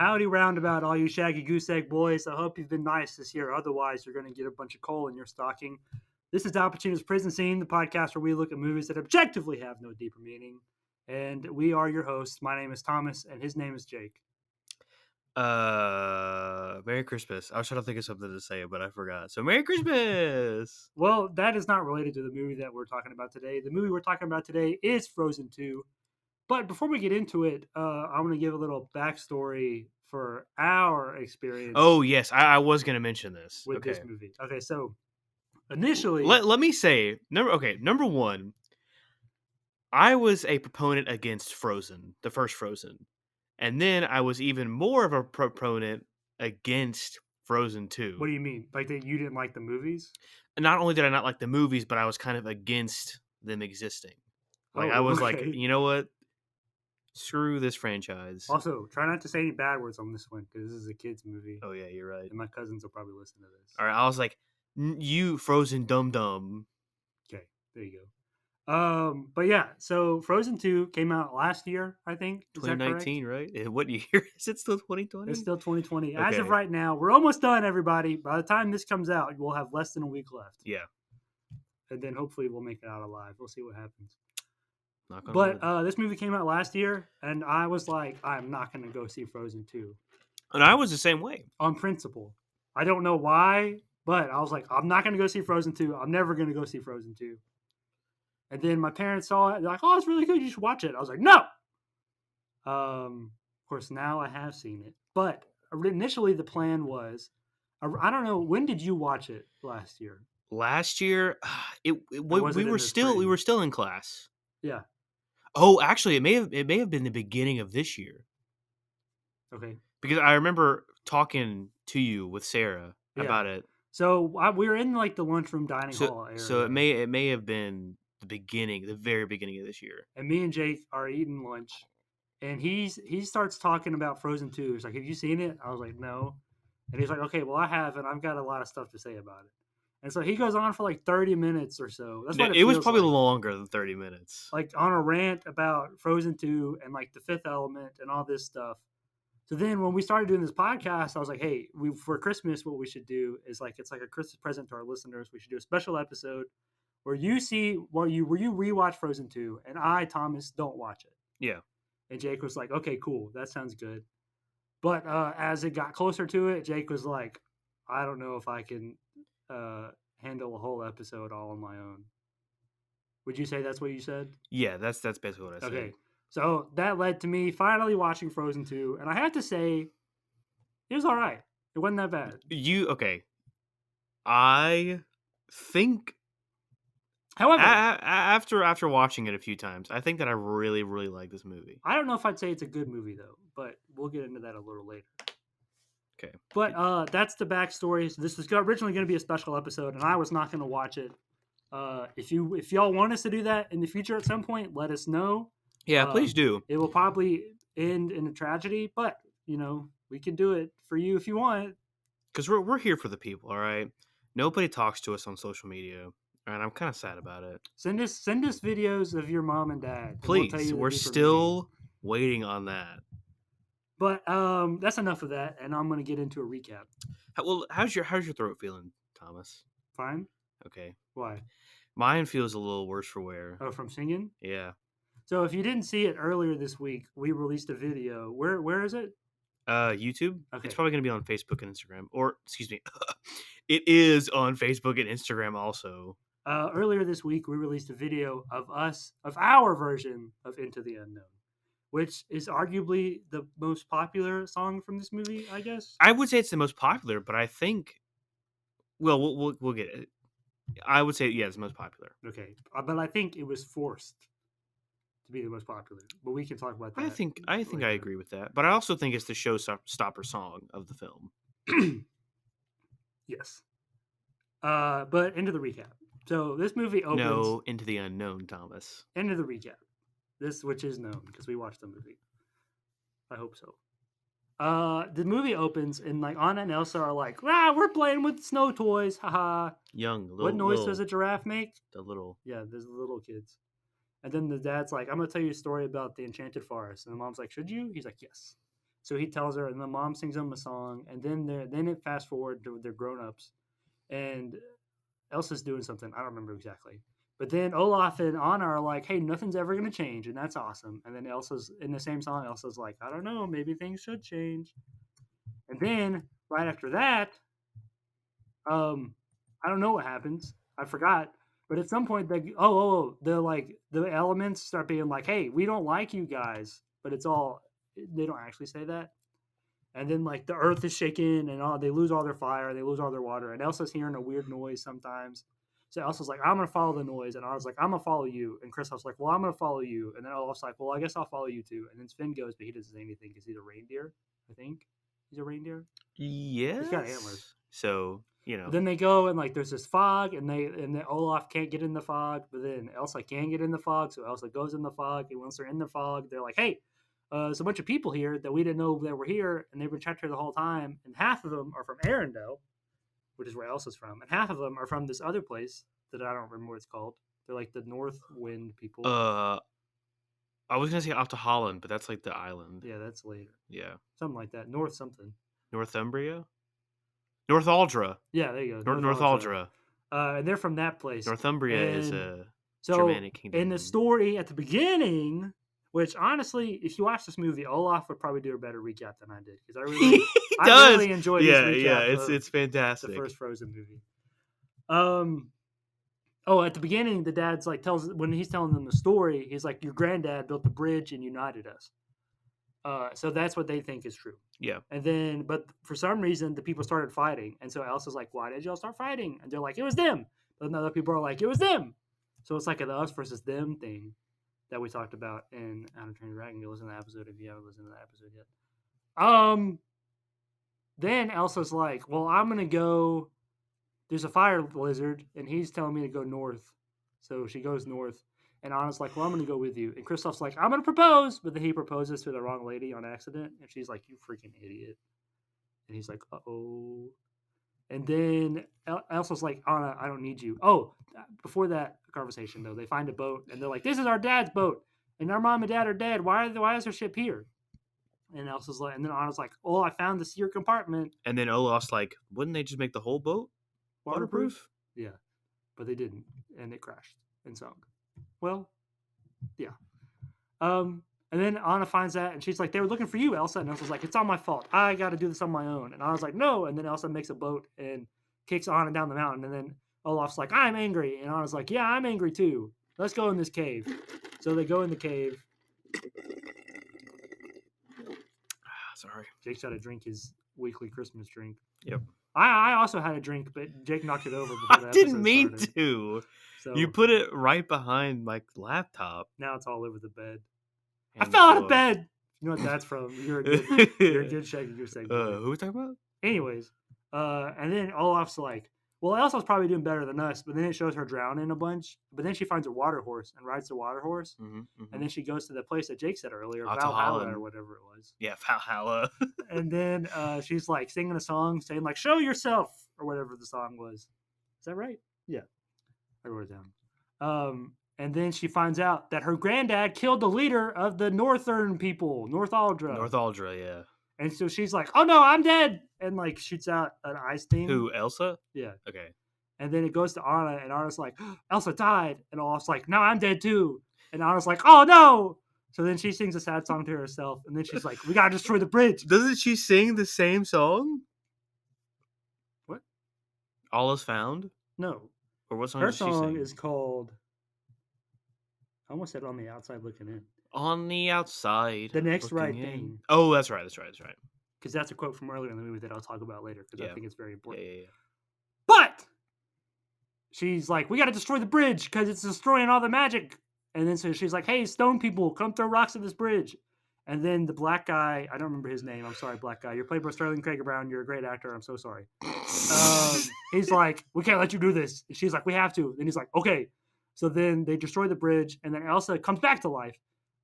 Howdy roundabout, all you shaggy goose egg boys. I hope you've been nice this year. Otherwise, you're going to get a bunch of coal in your stocking. This is Al Pacino's Prison Scene, the podcast where we look at movies that objectively have no deeper meaning. And we are your hosts. My name is Thomas, and his name is Jake. Merry Christmas. I was trying to think of something to say, but I forgot. So, Merry Christmas! Well, that is not related to the movie that we're talking about today. The movie we're talking about today is Frozen 2. But before we get into it, I'm going to give a little backstory for our experience. Oh, yes. I was going to mention this. With this movie. Okay, so initially... Let me say, number one, I was a proponent against Frozen, the first Frozen. And then I was even more of a proponent against Frozen 2. What do you mean? Like that you didn't like the movies? Not only did I not like the movies, but I was kind of against them existing. Like, I was like, you know what? Screw this franchise. Also, try not to say any bad words on this one because this is a kid's movie. Oh, yeah, you're right. And my cousins will probably listen to this. All right, I was like, you Frozen dum-dum. Okay, there you go. But yeah, so Frozen 2 came out last year, I think. 2019, right? What year is it? Still 2020? It's still 2020. Okay. As of right now, we're almost done, everybody. By the time this comes out, we'll have less than a week left. Yeah. And then hopefully we'll make it out alive. We'll see what happens. But this movie came out last year, and I was like, I'm not going to go see Frozen 2. And I was the same way. On principle. I don't know why, but I was like, I'm not going to go see Frozen 2. I'm never going to go see Frozen 2. And then my parents saw it. They're like, oh, it's really good. You should watch it. I was like, no. Of course, now I have seen it. But initially the plan was, I don't know, when did you watch it last year? Last year, we were still in class. Yeah. Oh, actually, it may have been the beginning of this year. Okay. Because I remember talking to you with Sarah about it. So we were in like the lunchroom dining hall area. So it may have been the very beginning of this year. And me and Jake are eating lunch, and he starts talking about Frozen 2. He's like, "Have you seen it?" I was like, "No," and he's like, "Okay, well I haven't. I've got a lot of stuff to say about it." And so he goes on for like 30 minutes or so. That's what it was probably longer than 30 minutes. Like on a rant about Frozen 2 and like the Fifth Element and all this stuff. So then when we started doing this podcast, I was like, hey, for Christmas, what we should do is like, it's like a Christmas present to our listeners. We should do a special episode where you rewatch Frozen 2 and I, Thomas, don't watch it. Yeah. And Jake was like, okay, cool. That sounds good. But as it got closer to it, Jake was like, I don't know if I can handle a whole episode all on my own. Would you say that's what you said? Yeah, that's basically what I said. Okay. So that led to me finally watching Frozen 2, and I have to say, it was all right. It wasn't that bad. Okay. I think, however, after watching it a few times, I think that I really, really like this movie. I don't know if I'd say it's a good movie, though, but we'll get into that a little later. Okay. But that's the backstory. So this was originally going to be a special episode, and I was not going to watch it. If y'all want us to do that in the future at some point, let us know. Yeah, please do. It will probably end in a tragedy, but we can do it for you if you want. Because we're here for the people, all right? Nobody talks to us on social media, and I'm kind of sad about it. Send us videos of your mom and dad. Please, we're still waiting on that. But that's enough of that, and I'm going to get into a recap. Well, how's your throat feeling, Thomas? Fine. Okay. Why? Mine feels a little worse for wear. Oh, from singing? Yeah. So if you didn't see it earlier this week, we released a video. Where is it? YouTube. Okay. It's probably going to be on Facebook and Instagram. Or, excuse me, it is on Facebook and Instagram also. Earlier this week, we released a video of our version of Into the Unknown, which is arguably the most popular song from this movie, I guess. I would say it's the most popular, but I think, well, we'll get it. I would say, yeah, it's the most popular. Okay, but I think it was forced to be the most popular. But we can talk about that. I think I agree with that. But I also think it's the showstopper song of the film. Yes. But into the recap. So this movie opens... No, Into the Unknown, Thomas. Into the recap. This, which is known, because we watched the movie. I hope so. The movie opens, and like Anna and Elsa are like, we're playing with snow toys, haha. What noise does a giraffe make? The little. Yeah, there's the little kids. And then the dad's like, I'm going to tell you a story about the Enchanted Forest. And the mom's like, should you? He's like, yes. So he tells her, and the mom sings them a song, and then it fast forward to they're grown ups, and Elsa's doing something. I don't remember exactly. But then Olaf and Anna are like, hey, nothing's ever going to change, and that's awesome. And then Elsa's in the same song, Elsa's like, I don't know, maybe things should change. And then right after that, I don't know what happens. I forgot. But at some point, the elements start being like, hey, we don't like you guys. But they don't actually say that. And then like the earth is shaking and they lose all their fire, they lose all their water. And Elsa's hearing a weird noise sometimes. So Elsa's like, I'm gonna follow the noise, and I was like, I'm gonna follow you. And Kristoff's like, well, I'm gonna follow you. And then Olaf's like, well, I guess I'll follow you too. And then Sven goes, but he doesn't say anything because he's a reindeer. I think he's a reindeer. Yes. He's got antlers. So But then they go and like there's this fog, and then Olaf can't get in the fog, but then Elsa can get in the fog, so Elsa goes in the fog. And once they're in the fog, they're like, hey. There's a bunch of people here that we didn't know that were here, and they've been trapped here the whole time. And half of them are from Arendelle, which is where Elsa's from, and half of them are from this other place that I don't remember what it's called. They're like the North Wind people. I was gonna say off to Holland, but that's like the island. Yeah, that's later. Yeah, something like that. North something. Northumbria, North Aldra. Yeah, there you go. North Aldra. And they're from that place. Northumbria is a so Germanic kingdom. In the story at the beginning. Which honestly, if you watch this movie, Olaf would probably do a better recap than I did because I really enjoyed this recap. Yeah, it's fantastic. The first Frozen movie. At the beginning, the dad's like when he's telling them the story, he's like, "Your granddad built the bridge and united us." So that's what they think is true. Yeah. And then, but for some reason, the people started fighting, and so Elsa's like, "Why did y'all start fighting?" And they're like, "It was them." But then other people are like, "It was them." So it's like an us versus them thing that we talked about in How to Train Your Dragon. You listen to that episode if you haven't listened to that episode yet. Then Elsa's like, well, I'm going to go. There's a fire lizard, and he's telling me to go north. So she goes north. And Anna's like, well, I'm going to go with you. And Kristoff's like, I'm going to propose. But then he proposes to the wrong lady on accident. And she's like, you freaking idiot. And he's like, uh-oh. And then Elsa's like, Anna, I don't need you. Oh, before that conversation, though, they find a boat. And they're like, this is our dad's boat. And our mom and dad are dead. Why is our ship here? And Elsa's like, and then Anna's like, oh, I found the secret compartment. And then Olaf's like, wouldn't they just make the whole boat waterproof? Yeah. But they didn't. And it crashed and sunk. Well, yeah. And then Anna finds that, and she's like, they were looking for you, Elsa. And Elsa's like, it's all my fault. I got to do this on my own. And Anna's like, no. And then Elsa makes a boat and kicks Anna down the mountain. And then Olaf's like, I'm angry. And Anna's like, yeah, I'm angry too. Let's go in this cave. So they go in the cave. Sorry. Jake's got to drink his weekly Christmas drink. Yep. I also had a drink, but Jake knocked it over before the I didn't mean started. to. So you put it right behind my laptop. Now it's all over the bed. And I fell out of bed. You know what that's from? You're a good shaking your segment. Who are we talking about? Anyways, and then Olaf's like, well, Elsa's probably doing better than us, but then it shows her drowning a bunch. But then she finds a water horse and rides the water horse. And then she goes to the place that Jake said earlier, Valhalla or whatever it was. Yeah, Valhalla. And then she's like singing a song saying like, show yourself or whatever the song was. Is that right? Yeah. I wrote it down. And then she finds out that her granddad killed the leader of the Northern people, North Aldra. North Aldra, yeah. And so she's like, oh no, I'm dead. And like shoots out an ice thing. Who, Elsa? Yeah. Okay. And then it goes to Anna, and Anna's like, Elsa died. And Olaf's like, no, I'm dead too. And Anna's like, oh no. So then she sings a sad song to herself. And then she's like, we gotta destroy the bridge. Doesn't she sing the same song? What? All is Found? No. Or what song Her does she song sing? is called, I almost said On the Outside Looking In. On the Outside. The Next Right Looking In. Thing. Oh, that's right. Because that's a quote from earlier in the movie that I'll talk about later, because I think it's very important. Yeah. But she's like, we got to destroy the bridge because it's destroying all the magic. And then so she's like, hey, stone people, come throw rocks at this bridge. And then the black guy, I don't remember his name. I'm sorry, black guy. You're played by Sterling Craig Brown. You're a great actor. I'm so sorry. He's like, we can't let you do this. And she's like, we have to. And he's like, okay. So then they destroy the bridge, and then Elsa comes back to life.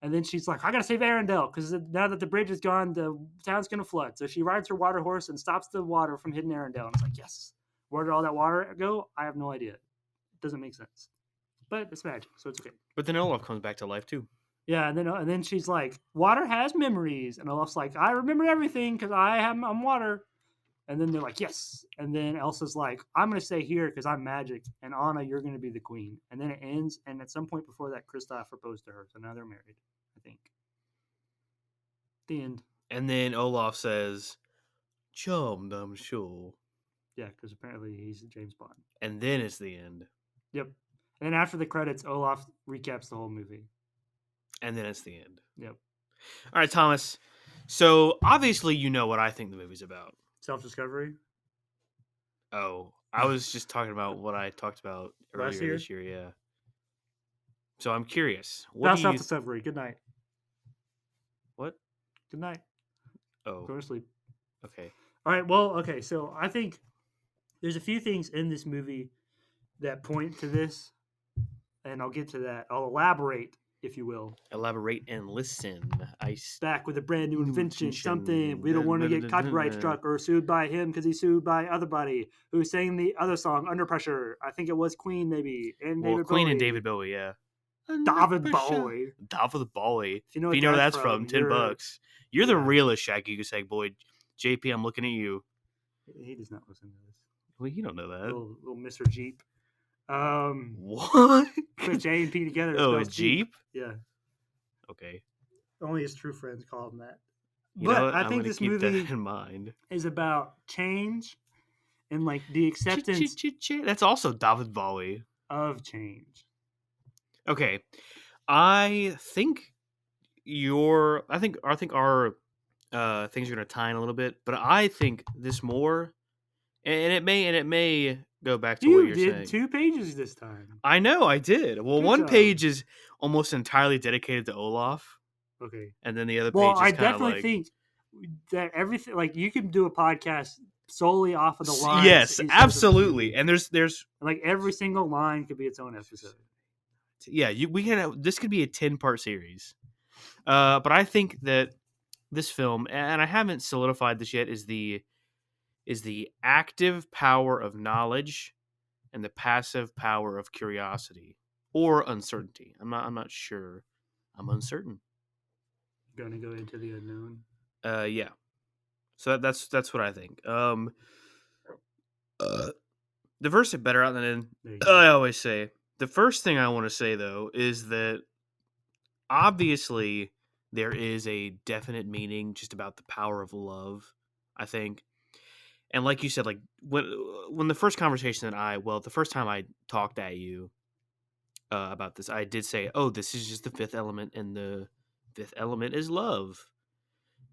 And then she's like, I got to save Arendelle because now that the bridge is gone, the town's going to flood. So she rides her water horse and stops the water from hitting Arendelle. And it's like, yes. Where did all that water go? I have no idea. It doesn't make sense. But it's magic, so it's okay. But then Olaf comes back to life, too. Yeah, and then she's like, "Water has memories," and Olaf's like, "I remember everything because I'm water." And then they're like, "Yes," and then Elsa's like, "I'm gonna stay here because I'm magic, and Anna, you're gonna be the queen." And then it ends, and at some point before that, Kristoff proposed to her, so now they're married. I think. The end. And then Olaf says, "Chum, I'm sure." Yeah, because apparently he's James Bond. And then it's the end. Yep. And then after the credits, Olaf recaps the whole movie. And then it's the end. Yep. All right, Thomas. So obviously you know what I think the movie's about. Self-discovery. Oh, I was just talking about what I talked about Last earlier year? this year, yeah. So I'm curious. About What do you self-discovery. Good night. What? Good night. Oh, Go to sleep. okay. All right. Well, okay. So I think there's a few things in this movie that point to this, and I'll get to that. I'll elaborate, if you will. Elaborate and listen. Back with a brand new New invention, invention. something we don't want to get copyright struck or sued by him because he sued by other buddy who sang the other song Under Pressure. I think it was Queen, maybe, and Well, David Queen Bowie. and David Bowie, yeah. David Bowie. David Bowie. If you know If you know where that's from, you're- $10. You're the yeah. realest Shaggy Goose Boy. JP, I'm looking at you. He does not listen to this. Well, you don't know that. Little Mr. Jeep. What? Put J and P together. it Oh, a spells Jeep? Yeah. Okay. Only his true friends call him that. You know But what? I I'm think gonna this keep movie that in mind. is about change and like the acceptance That's also David Bowie. of change. Okay. I think our things are gonna tie in a little bit, but I think this more, and it may go back to what You you're did saying. 2 pages this time. I know I did. Well, Good one job. page is almost entirely dedicated to Olaf, Okay. and then the other Well, page I is kind of definitely like think that everything like you can do a podcast solely off of the lines. yes, he says in the absolutely. movie. And there's Like every single line could be its own episode. yeah, this could be a 10-part series. But I think that this film, and I haven't solidified this yet, is the active power of knowledge and the passive power of curiosity or uncertainty. I'm not sure. I'm uncertain. Gonna go into the unknown. Yeah. So that's what I think. The verse is better out than There you I go. always say. The first thing I want to say though is that obviously there is a definite meaning just about the power of love, I think. And like you said, like when the first conversation the first time I talked at you about this, I did say, "Oh, this is just the fifth element, and the fifth element is love."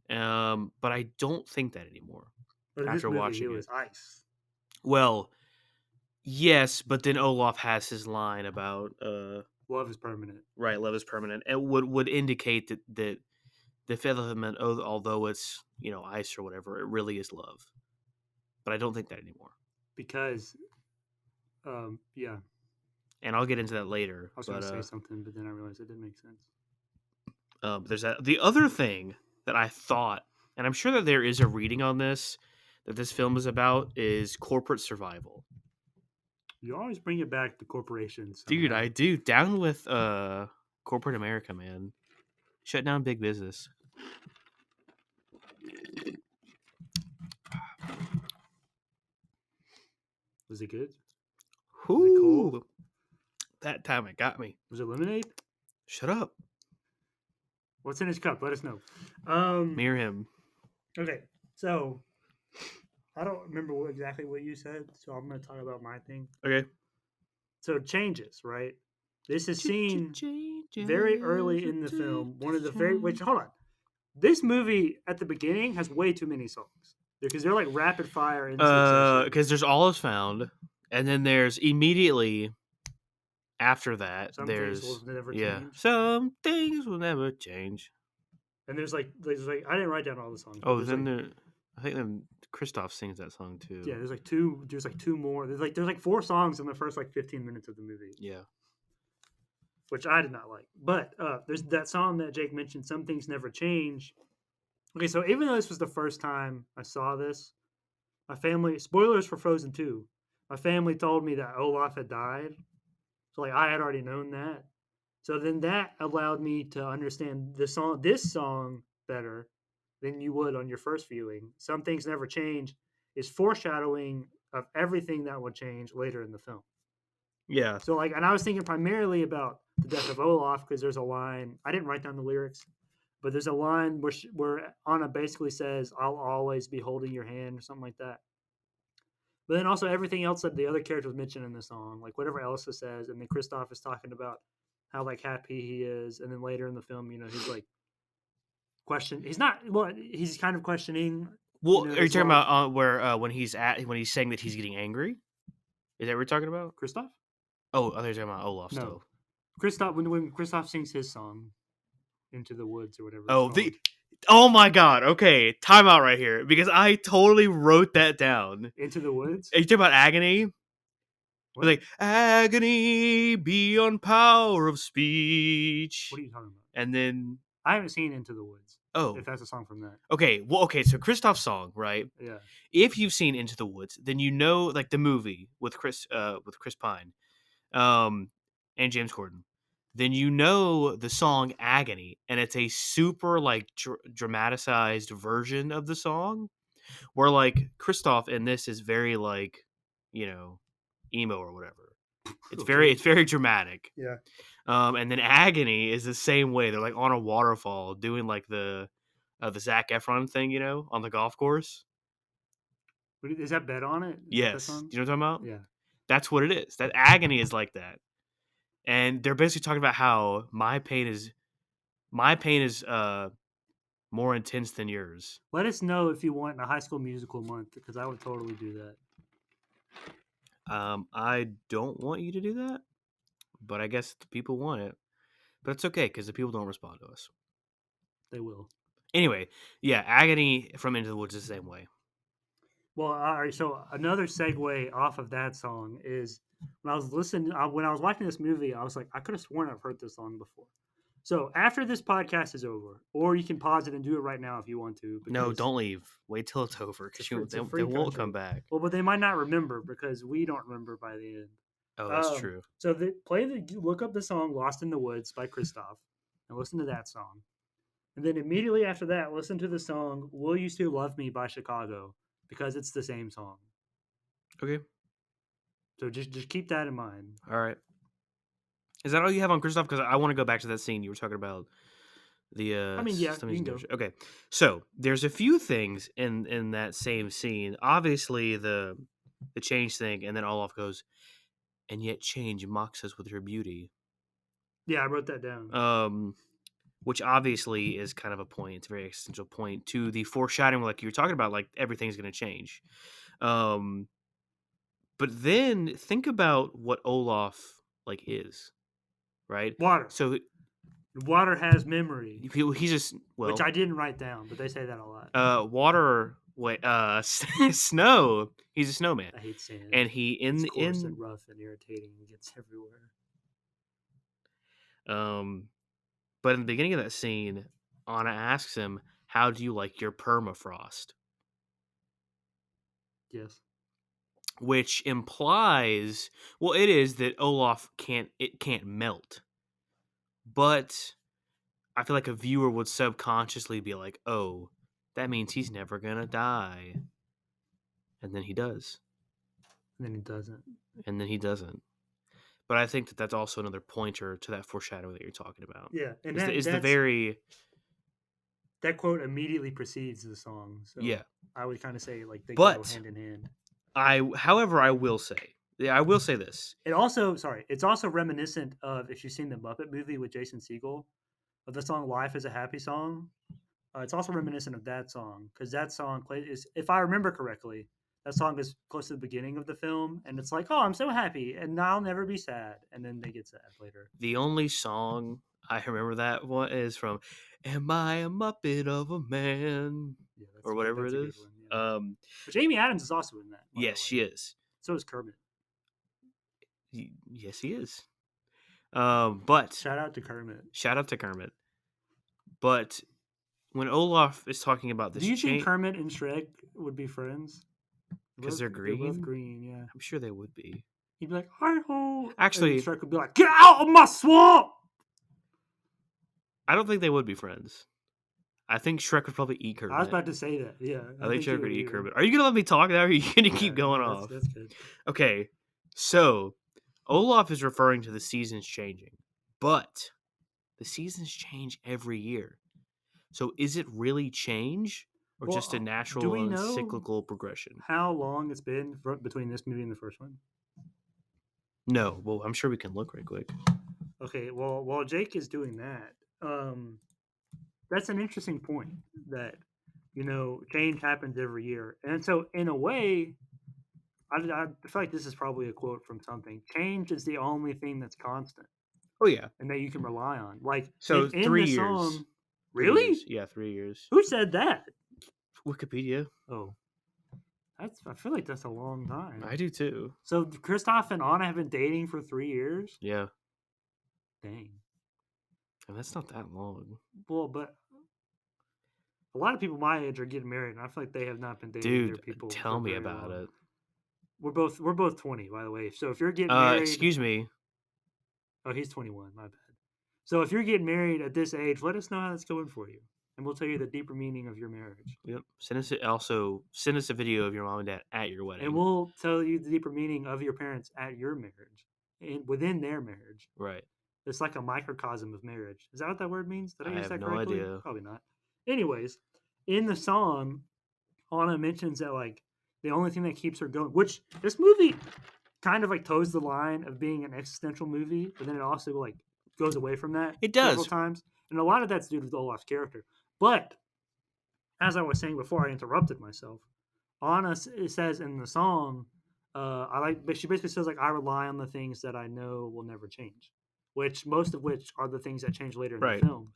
But I don't think that anymore But in this after movie, watching it it. was ice. Well, yes, but then Olaf has his line about Love is permanent. right, love is permanent. It would indicate that the fifth element, although it's ice or whatever, it really is love. But I don't think that anymore. Because, yeah. And I'll get into that later. I was going to say something, but then I realized it didn't make sense. There's the other thing that I thought, and I'm sure that there is a reading on this, that this film is about, is corporate survival. You always bring it back to corporations. Dude, I do. Down with corporate America, man. Shut down big business. Was it good? Ooh, that time it got me. Was it lemonade? Shut up. What's in his cup? Let us know. Mirror him. Okay, so I don't remember exactly what you said, so I'm going to talk about my thing. Okay. So changes, right? This is seen very early in the film. One of the hold on. This movie at the beginning has way too many songs because they're like rapid fire. Because there's All Is Found, and then there's immediately after that Some there's things will never change. Some things will never change. And there's like I didn't write down all the songs. Oh, then I think then Kristoff sings that song too. Yeah, there's like two more. There's 4 songs in the first 15 minutes of the movie. Yeah. Which I did not like. But there's that song that Jake mentioned, Some Things Never Change. Okay, so even though this was the first time I saw this, my family, spoilers for Frozen 2, my family told me that Olaf had died. So I had already known that. So then that allowed me to understand this song better than you would on your first viewing. Some Things Never Change is foreshadowing of everything that will change later in the film. Yeah. So like, and I was thinking primarily about the death of Olaf because there's a line. I didn't write down the lyrics, but there's a line where Anna basically says, "I'll always be holding your hand" or something like that. But then also everything else that the other characters mention in the song, like whatever Elsa says, and then Kristoff is talking about how like happy he is, and then later in the film, he's like he's not well, he's kind of questioning. Well, are you his talking love. about where when he's saying that he's getting angry? Is that what we're talking about? Kristoff? Oh, I thought you were talking about Olaf No, still. Kristoff when Kristoff sings his song, "Into the Woods" or whatever. Oh, It's called. oh my God. Okay, time out right here because I totally wrote that down. "Into the Woods." Are you talking about agony? What? Like agony beyond power of speech. What are you talking about? And then I haven't seen "Into the Woods." oh, If that's a song from that. okay. Well, okay. So Kristoff's song, right? Yeah. If you've seen Into the Woods, then you know like the movie with Chris Pine, and James Corden. Then you know the song Agony, and it's a super like dramatized version of the song, where like Kristoff in this is very like, emo or whatever. It's very dramatic. Yeah. And then Agony is the same way. They're like on a waterfall doing like the Zac Efron thing, on the golf course. Is that Bet on It? Is Yes. that You know what I'm talking about? Yeah. That's what it is. That Agony is like that. And they're basically talking about how my pain is more intense than yours. Let us know if you want a High School Musical month because I would totally do that. I don't want you to do that, but I guess the people want it. But it's okay because the people don't respond to us. They will. Anyway, yeah, Agony from Into the Woods is the same way. Well, all right. So another segue off of that song is when I was watching this movie, I was like, I could have sworn I've heard this song before. So after this podcast is over, or you can pause it and do it right now if you want to. No, don't leave. Wait till it's over because they won't come back. Well, but they might not remember because we don't remember by the end. Oh, that's true. So look up the song "Lost in the Woods" by Kristoff and listen to that song, and then immediately after that, listen to the song "Will You Still Love Me" by Chicago because it's the same song. Okay. So just keep that in mind. All right. Is that all you have on Kristoff? Because I want to go back to that scene you were talking about. The you can go. Okay, so there's a few things in that same scene. Obviously, the change thing, and then Olaf goes, and yet change mocks us with her beauty. Yeah, I wrote that down. Which obviously is kind of a point. It's a very existential point to the foreshadowing, like you were talking about, like everything's going to change. But then think about what Olaf like is, right? Water. So water has memory. He's just which I didn't write down, but they say that a lot. Water. Wait, snow. He's a snowman. I hate sand. And it's coarse and rough and irritating and gets everywhere. But in the beginning of that scene, Anna asks him, "How do you like your permafrost?" Yes. Which implies, well, it is that Olaf can't melt. But I feel like a viewer would subconsciously be like, "Oh, that means he's never gonna die." And then he does. And then he doesn't. And then he doesn't. But I think that's also another pointer to that foreshadowing that you're talking about. Yeah, and that quote immediately precedes the song. So yeah, I would kind of say like they go hand in hand. However, I will say this. It's also reminiscent of, if you've seen the Muppet movie with Jason Segel, of the song "Life is a Happy Song." It's also reminiscent of that song because that song is, if I remember correctly, that song is close to the beginning of the film, and it's like, "Oh, I'm so happy, and I'll never be sad," and then they get sad later. The only song I remember that one is from "Am I a Muppet of a Man?" or whatever it is. One, yeah. But Amy Adams is also in that. Yes, she is. So is Kermit. Yes, he is. But shout out to Kermit. But when Olaf is talking about this, do you think Kermit and Shrek would be friends? Because they're green. They're both green, yeah. I'm sure they would be. He'd be like, "Hi ho." Actually, and Shrek would be like, "Get out of my swamp." I don't think they would be friends. I think Shrek would probably eat I was Kermit. about to say that. Yeah, I think he Shrek would would eat eat him. Kermit. Are you gonna let me talk now, or are you gonna keep going No, off? That's good. Okay, so Olaf is referring to the seasons changing, but the seasons change every year. So is it really change, or Well, just a do natural we and know cyclical progression? how long it's been between this movie and the first one? No, well, I'm sure we can look right quick. Okay, well, while Jake is doing that, that's an interesting point that change happens every year, and so in a way, I feel like this is probably a quote from something. Change is the only thing that's constant Oh yeah, and that you can rely on. Like so in 3 the years. song, really? Yeah, 3 years. Who said that? Wikipedia. Oh, I feel like that's a long time. I do too. So Kristoff and Anna have been dating for 3 years. Yeah, Dang. and that's not that long, Well, but a lot of people my age are getting married, and I feel like they have not been dating their dude. people Tell for me very about long. it. We're both 20, by the way. So if you're getting married, Excuse me. oh, he's 21. My bad. So if you're getting married at this age, let us know how that's going for you, and we'll tell you the deeper meaning of your marriage, Yep. Send us a video of your mom and dad at your wedding. and we'll tell you the deeper meaning of your parents at your marriage, and within their marriage. Right. It's like a microcosm of marriage. Is that what that word means? Did I I use have that no correctly? idea. Probably not. Anyways, in the song, Anna mentions that like the only thing that keeps her going, which this movie kind of like toes the line of being an existential movie, but then it also like goes away from that It several does. times, and a lot of that's due to Olaf's character. But as I was saying before, I interrupted myself. Anna says in the song, but she basically says like I rely on the things that I know will never change, which most of which are the things that change later in Right. the film.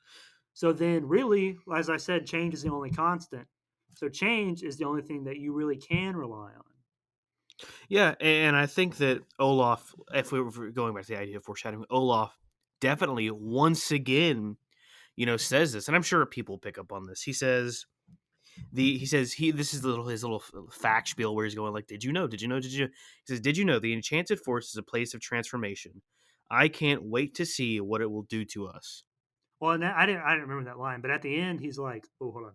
So then, really, as I said, change is the only constant. So change is the only thing that you really can rely on. Yeah, and I think that Olaf, if we were going back to the idea of foreshadowing, Olaf definitely once again, says this, and I'm sure people pick up on this. He says this is his little fact spiel where he's going like, did you know? Did you know? Did you? He says, did you know the Enchanted Forest is a place of transformation? I can't wait to see what it will do to us. Well, and I didn't remember that line, but at the end, he's like, "Oh, hold on."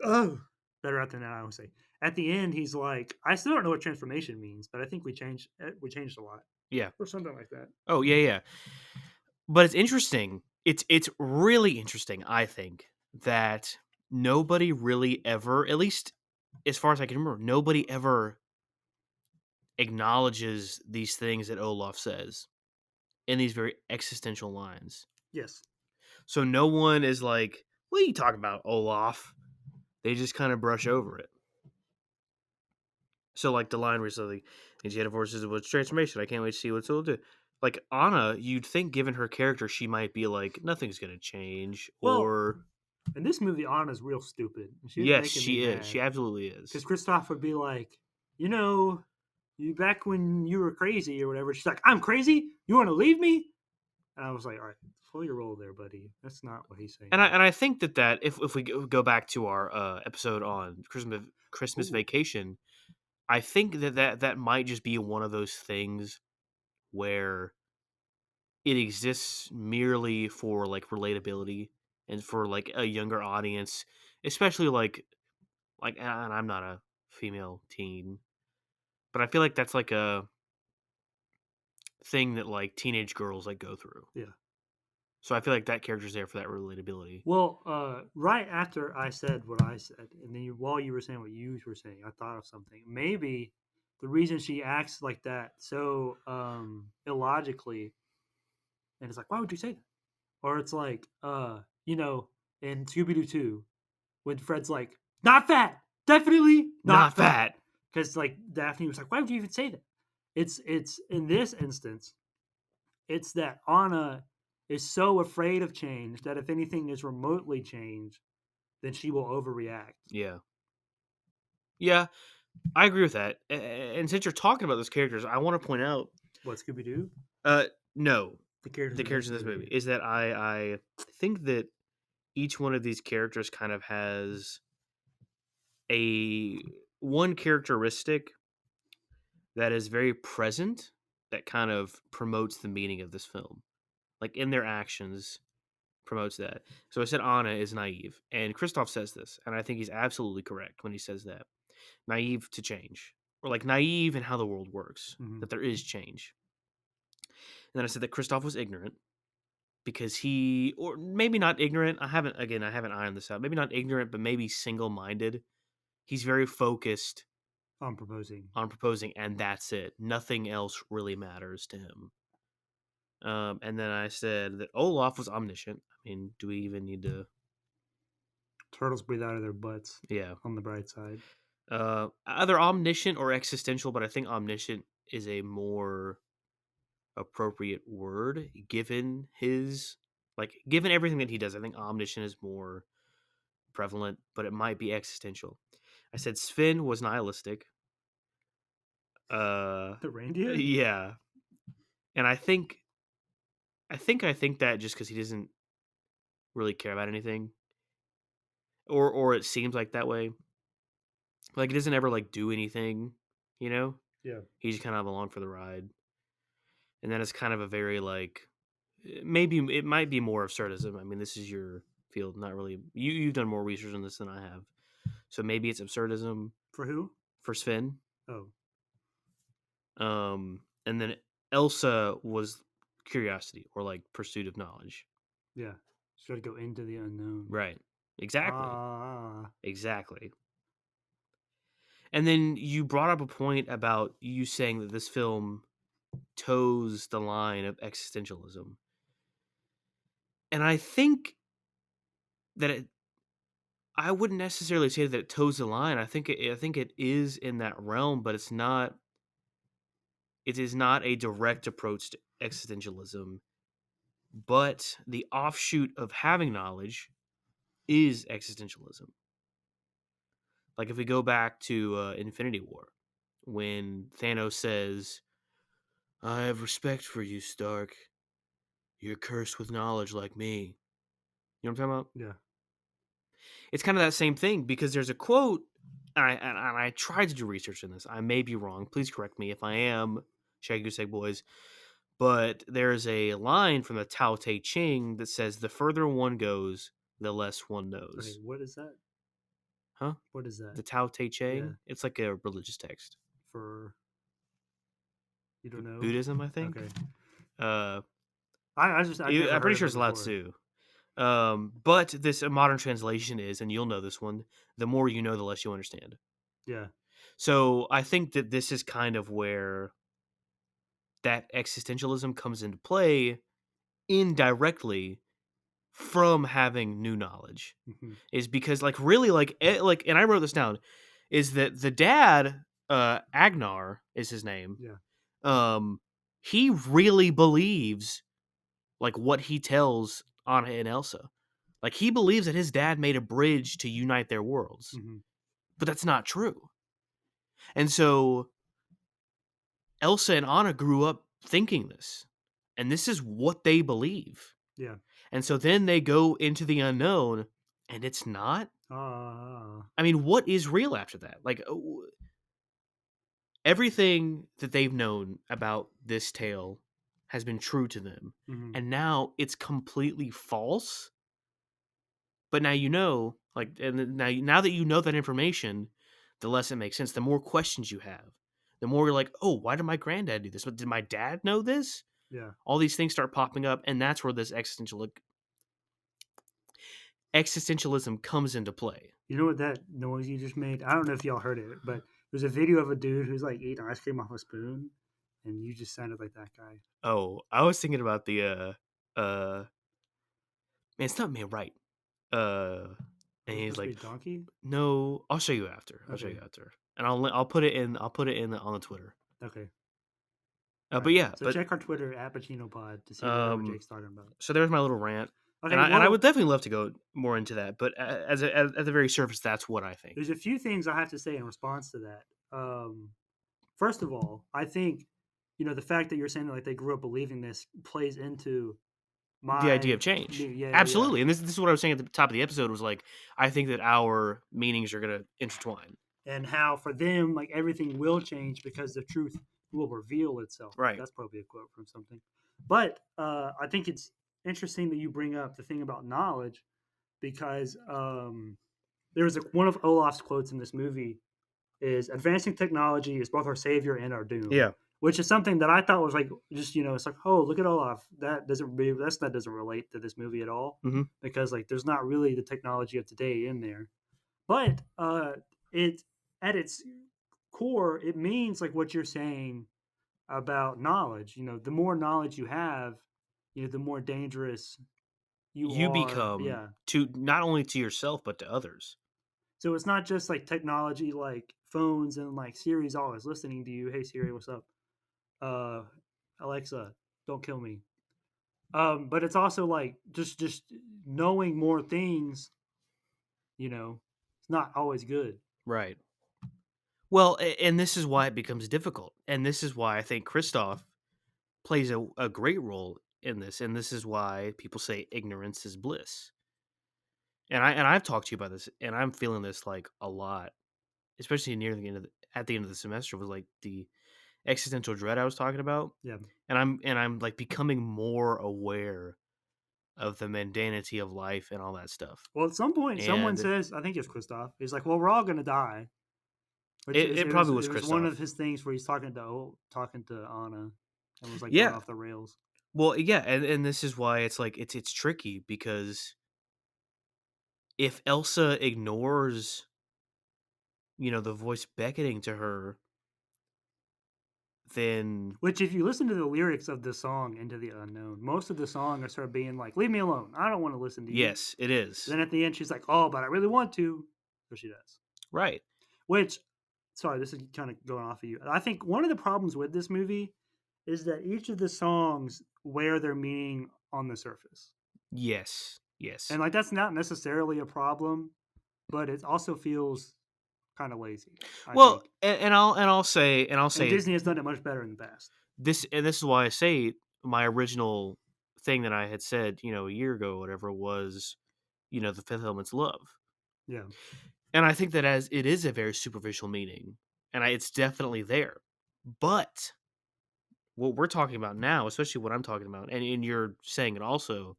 Oh, better out than that. I would say. At the end, he's like, "I still don't know what transformation means, but I think we changed. We changed a lot, Yeah. or something like that." Oh yeah, yeah. But it's interesting. It's really interesting. I think that nobody really ever, at least as far as I can remember, nobody ever acknowledges these things that Olaf says in these very existential lines. Yes. So no one is like, "What are you talking about, Olaf?" They just kind of brush over it. So like the line where it's like, "Enchanted Forces is what's transformation. I can't wait to see what it'll do." Like Anna, you'd think given her character, she might be like, "Nothing's gonna change," Well, or in this movie, Anna's real stupid. She was yes, making she me is. mad She absolutely is. because Kristoff would be like, you back when you were crazy or whatever. She's like, I'm crazy. You want to leave me? And I was like, all right, slow your roll there, buddy. That's not what he's saying. And I think that if we go back to our episode on Christmas Ooh. Vacation, I think that might just be one of those things where it exists merely for like relatability and for like a younger audience, especially like and I'm not a female teen, but I feel like that's like a thing that like teenage girls like go through. Yeah. So I feel like that character's there for that relatability. Well, right after I said what I said, and then while you were saying what you were saying, I thought of something. Maybe the reason she acts like that so illogically, and it's like, why would you say that? Or it's like, in Scooby Doo 2, when Fred's like, not fat, definitely not fat. Because like Daphne was like, why would you even say that? It's in this instance, it's that Anna is so afraid of change that if anything is remotely changed, then she will overreact. Yeah. Yeah, I agree with that. And since you're talking about those characters, I want to point out What, Scooby Doo? no, The characters, the characters in this movie is that I think that each one of these characters kind of has a one characteristic that is very present that kind of promotes the meaning of this film. Like in their actions, promotes that. So I said Anna is naive, and Kristoff says this, and I think he's absolutely correct when he says that. Naive to change, or like naive in how the world works, that there is change. And then I said that Kristoff was ignorant because he, or maybe not ignorant. I haven't ironed this out. Maybe not ignorant, but maybe single-minded. He's very focused on proposing, and that's it. Nothing else really matters to him. And then I said that Olaf was omniscient. I mean, do we even need to? Turtles breathe out of their butts. Yeah. On the bright side. Either omniscient or existential, but I think omniscient is a more appropriate word given his, given everything that he does. I think omniscient is more prevalent, but it might be existential. I said Sven was nihilistic. The reindeer? Yeah. And I think that just because he doesn't really care about anything. Or it seems like that way. Like he doesn't ever do anything, you know? Yeah. He's just kind of along for the ride. And then it's kind of a very maybe it might be more absurdism. I mean, this is your field, not really. You've done more research on this than I have. So maybe it's absurdism. For who? For Sven. Oh. And then Elsa was curiosity or pursuit of knowledge. Yeah. She's got to go into the unknown. Right. Exactly. Exactly. And then you brought up a point about you saying that this film toes the line of existentialism. And I think that I wouldn't necessarily say that it toes the line. I think it is in that realm, but it's not. It is not a direct approach to existentialism, but the offshoot of having knowledge is existentialism. Like if we go back to Infinity War, when Thanos says, "I have respect for you, Stark. You're cursed with knowledge like me." You know what I'm talking about? Yeah. It's kind of that same thing because there's a quote, and I tried to do research in this. I may be wrong. Please correct me if I am, Shaggy Goose Egg Boys. But there's a line from the Tao Te Ching that says, "The further one goes, the less one knows." Okay, what is that? Huh? What is that? The Tao Te Ching? Yeah. It's like a religious text. For you don't know? Buddhism, I think. Okay. I'm heard pretty sure of it's it Lao before. Tzu. But this modern translation is, and you'll know this one, the more you know, the less you understand. Yeah. So I think that this is kind of where that existentialism comes into play indirectly from having new knowledge. Is because really and I wrote this down, is that the dad, Agnar is his name. Yeah. He really believes what he tells Anna and Elsa. He believes that his dad made a bridge to unite their worlds. But that's not true. And so Elsa and Anna grew up thinking this. And this is what they believe. Yeah. And so then they go into the unknown, and it's not. I mean, what is real after that? Everything that they've known about this tale has been true to them. And now it's completely false. But now you know, and now that you know that information, the less it makes sense. The more questions you have, the more you're like, oh, why did my granddad do this? But did my dad know this? Yeah. All these things start popping up, and that's where this existentialism comes into play. You know what that noise you just made? I don't know if y'all heard it, but there's a video of a dude who's eating ice cream off a spoon, and you just sounded like that guy. Oh, I was thinking about the man, it's not me, right? And he's like, donkey. No, I'll show you after. I'll show you after, and I'll put it in. I'll put it in on the Twitter. Okay. But yeah, so check our Twitter at Pacino Pod to see what Jake's talking about. So there's my little rant. Okay, and I would definitely love to go more into that, but at the very surface, that's what I think. There's a few things I have to say in response to that. First of all, I think the fact that you're saying that they grew up believing this plays into the idea of change. Absolutely. And this is what I was saying at the top of the episode was I think that our meanings are going to intertwine. And how for them, everything will change because the truth will reveal itself. Right. That's probably a quote from something. But I think it's interesting that you bring up the thing about knowledge because there was one of Olaf's quotes in this movie is advancing technology is both our savior and our doom. Yeah. Which is something that I thought was like just it's like, oh, look at Olaf. That doesn't relate to this movie at all Mhm. because like there's not really the technology of today in there. But it at its core it means like what you're saying about knowledge. The more knowledge you have, the more dangerous you You are. become Yeah. to not only to yourself but to others. So it's not just like technology like phones and like Siri's always listening to you. Hey Siri, what's up? Uh Alexa, don't kill me. But it's also like just knowing more things, it's not always good. Right. Well, and this is why it becomes difficult. And this is why I think Kristoff plays a great role in this. And this is why people say ignorance is bliss. And I've talked to you about this, and I'm feeling this like a lot, especially near the end of at the end of the semester was like the existential dread I was talking about. Yeah. And I'm like becoming more aware of the mundanity of life and all that stuff. Well, at some point, someone And says, I think it's Kristoff. He's like, "Well, we're all gonna die," which it, is it probably was it was one of Kristoff. his things where he's talking to Anna and was like going Yeah. off the rails. Well, yeah, and this is why it's like it's tricky because if Elsa ignores, the voice beckoning to her, then Which, if you listen to the lyrics of the song "Into the Unknown," most of the song are sort of being like, "Leave me alone. I don't want to listen to you." yes, it is. Then at the end, she's like, "Oh, but I really want to," so she does. Right. Which, sorry, this is kind of going off of you. I think one of the problems with this movie is that each of the songs wear their meaning on the surface. Yes. Yes. And like that's not necessarily a problem, but it also feels kind of lazy. I Well, think. and I'll say Disney has done it much better in the past. this, and this is why I say my original thing that I had said, a year ago, or whatever, was, the fifth element's love. Yeah. And I think that as it is a very superficial meaning, and it's definitely there. But what we're talking about now, especially what I'm talking about, and you're saying it also,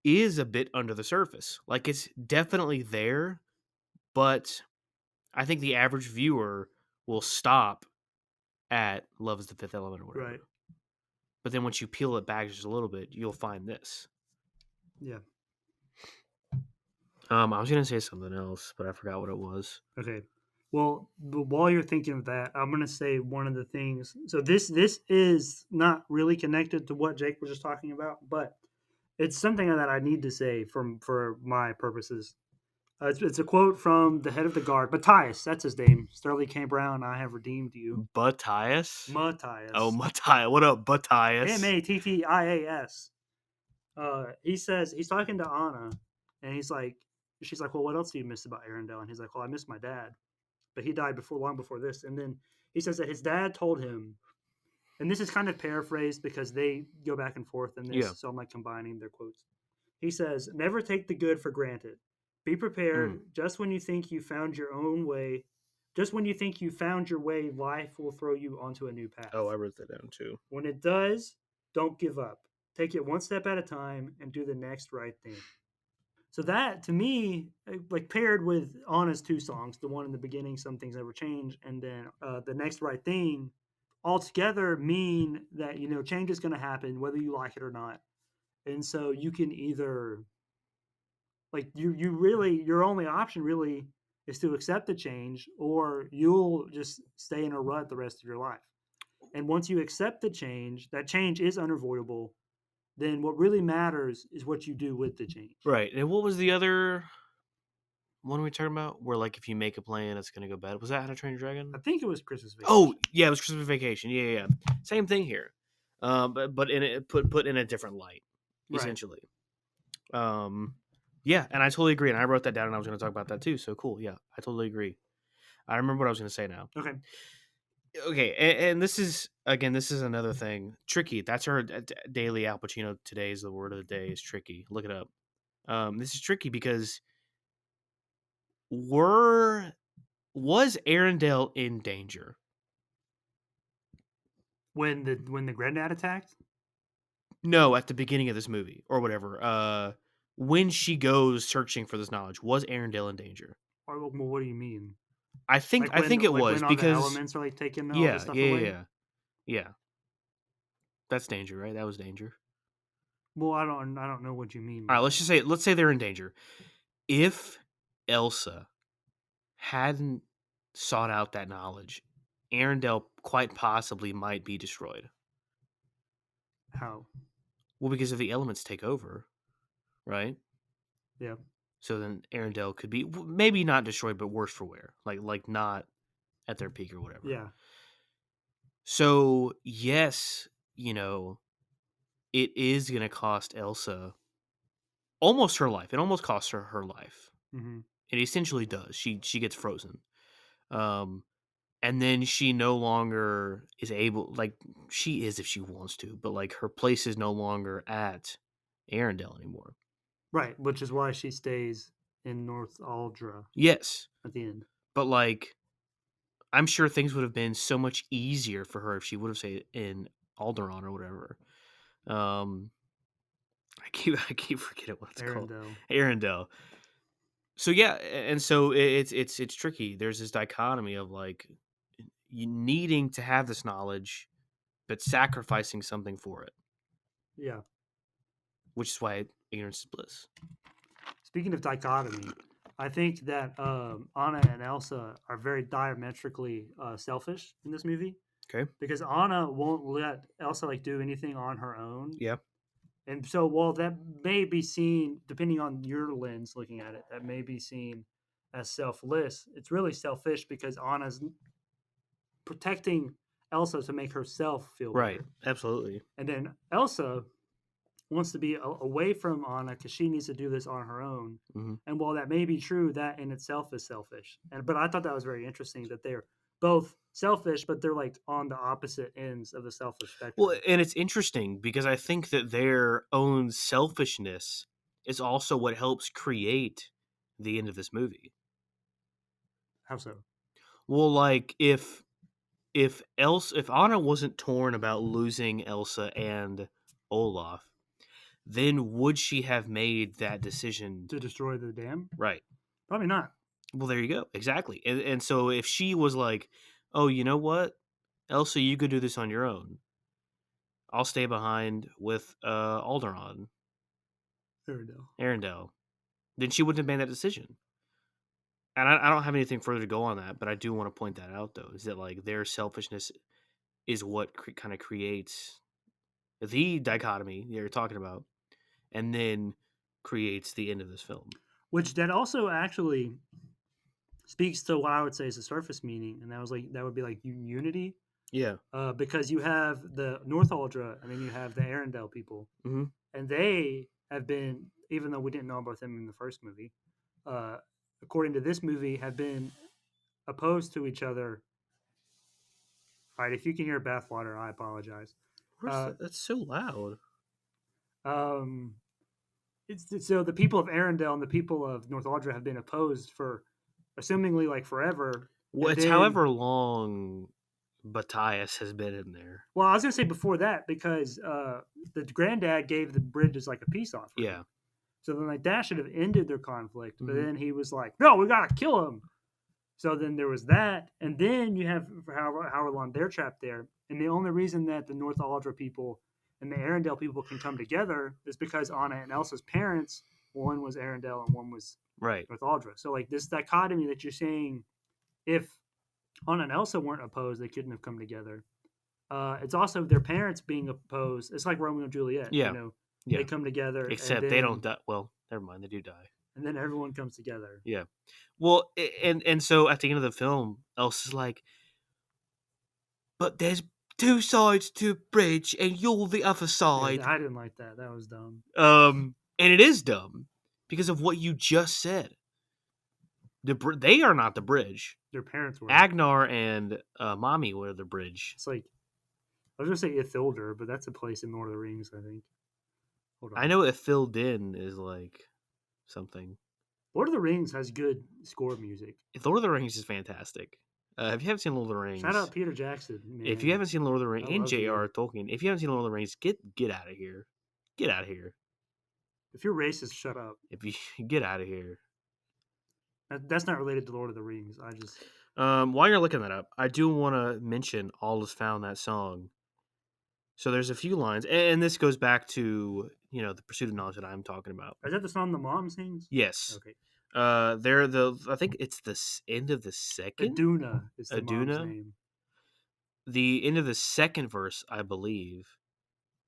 is a bit under the surface. Like it's definitely there, but I think the average viewer will stop at Love is the Fifth Element or whatever. Right. But then once you peel it back just a little bit, you'll find this. Yeah. I was gonna say something else, but I forgot what it was. Okay. Well, while you're thinking of that, I'm gonna say one of the things. So this is not really connected to what Jake was just talking about, but it's something that I need to say for my purposes. It's a quote from the head of the guard, Matthias. That's his name. Sterling K. Brown. I have redeemed you. Matthias? Matthias. Oh, Matthias. What up, Matthias? Mattias. He says he's talking to Anna, and she's like, well, what else do you miss about Arendelle? And he's like, well, I miss my dad, but he died long before this. And then he says that his dad told him, and this is kind of paraphrased because they go back and forth in this, so I'm like combining their quotes. He says, never take the good for granted. Be prepared. Just when you think you found your own way, just when you think you found your way, life will throw you onto a new path. Oh, I wrote that down too. When it does, don't give up. Take it one step at a time and do the next right thing. So that, to me, like paired with Anna's two songs, the one in the beginning, Some Things Never Change, and then the next right thing, all together mean that, change is going to happen whether you like it or not. And so you can either, like, you really, your only option really is to accept the change, or you'll just stay in a rut the rest of your life. And once you accept the change, that change is unavoidable, then what really matters is what you do with the change. Right. And what was the other one we talking about? Where like if you make a plan, it's gonna go bad. Was that How to Train Your Dragon? I think it was Christmas Vacation. Oh yeah, it was Christmas Vacation. Yeah. Same thing here, but in it put in a different light, essentially. Right. Yeah, and I totally agree. And I wrote that down, and I was going to talk about that too. So cool. Yeah, I totally agree. I remember what I was going to say now. Okay, and this is another thing. Tricky. That's our daily Al Pacino. Today is the word of the day. Is tricky. Look it up. This is tricky because was Arendelle in danger when the granddad attacked? No, at the beginning of this movie or whatever. When she goes searching for this knowledge, was Arendelle in danger? Or, well, what do you mean? I think it Like was when all the because elements are like taking all this yeah, stuff yeah, yeah, away? yeah. Yeah. That's danger, right? That was danger. Well, I don't know what you mean All by right, that. let's say they're in danger. If Elsa hadn't sought out that knowledge, Arendelle quite possibly might be destroyed. How? Well, because if the elements take over, right? Yeah. So then Arendelle could be maybe not destroyed, but worse for wear, like not at their peak or whatever. Yeah. So yes, you know, it is going to cost Elsa almost her life. It almost costs her her life. Mm-hmm. It essentially does. She gets frozen. Um, and then she no longer is able, like, she is if she wants to, but like her place is no longer at Arendelle anymore. Right, which is why she stays in North Aldra Yes, at the end. but like, I'm sure things would have been so much easier for her if she would have stayed in Alderaan or whatever. I keep forgetting what it's called. Arendelle. Arendelle. So yeah, and so it's tricky. There's this dichotomy of like you needing to have this knowledge, but sacrificing something for it, Yeah. which is why ignorance is bliss. Speaking of dichotomy, I think that Anna and Elsa are very diametrically selfish in this movie. Okay. Because Anna won't let Elsa like do anything on her own. Yeah. And so, while that may be seen, depending on your lens looking at it, that may be seen as selfless. It's really selfish because Anna's protecting Elsa to make herself feel Right. better. Absolutely. And then Elsa wants to be away from Anna because she needs to do this on her own. Mhm. And while that may be true, that in itself is selfish. But I thought that was very interesting that they're both selfish, but they're like on the opposite ends of the selfish spectrum. Well, and it's interesting because I think that their own selfishness is also what helps create the end of this movie. How so? Well, like if Anna wasn't torn about losing Elsa and Olaf, then would she have made that decision To destroy the dam? right? Probably not. Well, there you go. Exactly. And so if she was like, "Oh, you know what? Elsa, you could do this on your own. I'll stay behind with Alderaan, Arendelle," then she wouldn't have made that decision. And I don't have anything further to go on that, but I do want to point that out, though, is that like their selfishness is what kind of creates the dichotomy you're talking about, and then creates the end of this film. Which that also actually speaks to what I would say is the surface meaning, and that would be like unity. Yeah. Because you have the North Aldra and then you have the Arendelle people, Mhm. and they have been, even though we didn't know about them in the first movie, according to this movie, have been opposed to each other. All right, if you can hear bathwater, I apologize. That's so loud. So the people of Arendelle and the people of North Aldra have been opposed for, assumingly, like forever. Well, And it's then- however long Matthias has been in there. Well, I was gonna say before that because the granddad gave the bridges like a peace offering. Yeah. So then like that should have ended their conflict, but Mhm. then he was like, "No, we gotta kill him." So then there was that, and then you have for however long they're trapped there, and the only reason that the North Aldra people and the Arendelle people can come together is because Anna and Elsa's parents, one was Arendelle and one was Right. North Aldra. So like this dichotomy that you're saying, if Anna and Elsa weren't opposed, they couldn't have come together. It's also their parents being opposed. It's like Romeo and Juliet. Yeah. You know, Yeah. they come together. Except and they then, don't die. Well, never mind. They do die. And then everyone comes together. Yeah. Well, and so at the end of the film, Elsa's like, but there's two sides to a bridge, and you're the other side. Yeah, I didn't like that. That was dumb. And it is dumb because of what you just said. They are not the bridge. Their parents were. Agnar and Mommy were the bridge. It's like, I was going to say Ithilder, but that's a place in Lord of the Rings, I think. Hold on. I know Ithildin is like something. Lord of the Rings has good score music. Lord of the Rings is fantastic. If you haven't seen Lord of the Rings, Shout out Peter Jackson. Man. if you haven't seen Lord of the Rings I and love you. J.R. Tolkien, if you haven't seen Lord of the Rings, get out of here. Get out of here. If you're racist, shut up. If you get out of here. That's not related to Lord of the Rings. I just While you're looking that up, I do want to mention All Is Found, that song. So there's a few lines, and this goes back to the pursuit of knowledge that I'm talking about. is that the song the mom sings? Yes. Okay. I think it's the end of the second. Aduna is the mom's Aduna? name. The end of the second verse, I believe,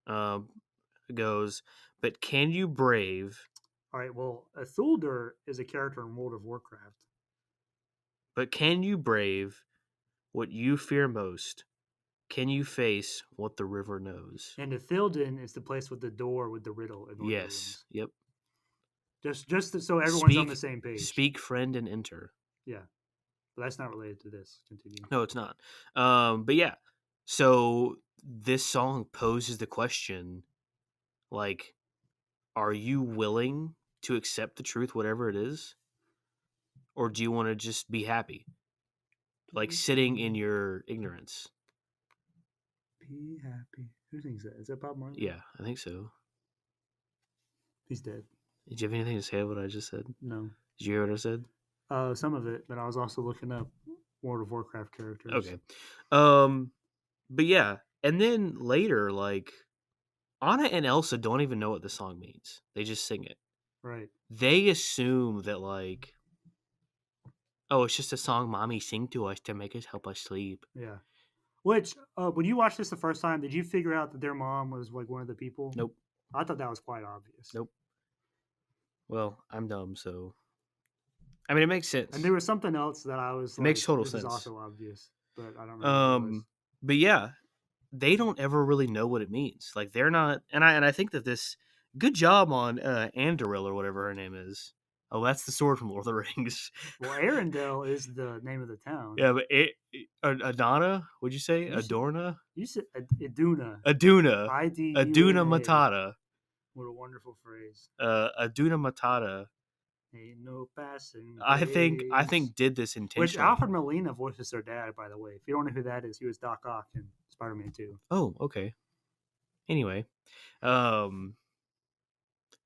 goes, "But can you brave? All right. Well, Ithildur is a character in World of Warcraft. But can you brave what you fear most? Can you face what the river knows?" And Ithilden is the place with the door with the riddle in Lord of the Yes. Rings. Yep. Just so everyone's on the same page. Speak, friend, and enter. Yeah. But that's not related to this. Continue. No, it's not. But yeah. So this song poses the question, like, are you willing to accept the truth, whatever it is? Or do you want to just be happy? Like sitting in your ignorance. Be happy. Who sings that? Is that Bob Marley? Yeah, I think so. He's dead. Did you have anything to say about what I just said? No. Did you hear what I said? Some of it, but I was also looking up World of Warcraft characters. Okay. But yeah, and then later, like, Anna and Elsa don't even know what the song means. They just sing it. Right. They assume that, like, oh, it's just a song mommy sing to us to make us help us sleep. Yeah. Which, when you watched this the first time, did you figure out that their mom was like one of the people? Nope. I thought that was quite obvious. Nope. Well, I'm dumb, so I mean, it makes sense. And there was something else that I was. It makes total this sense. Is also obvious, but I don't remember. What it was. But yeah, they don't ever really know what it means. Like they're not, and I think that this good job on Andoril or whatever her name is. Oh, that's the sword from Lord of the Rings. Well, Arendelle is the name of the town. Yeah, but Adana, would you say? Adorna? You said Iduna. Aduna. I-D-U-N-A. Aduna Matata. What a wonderful phrase. Aduna Matata. Ain't no passing. I think did this intentionally. Which Alfred Molina voices their dad, by the way. If you don't know who that is, he was Doc Ock in Spider-Man 2. Oh, okay. Anyway, and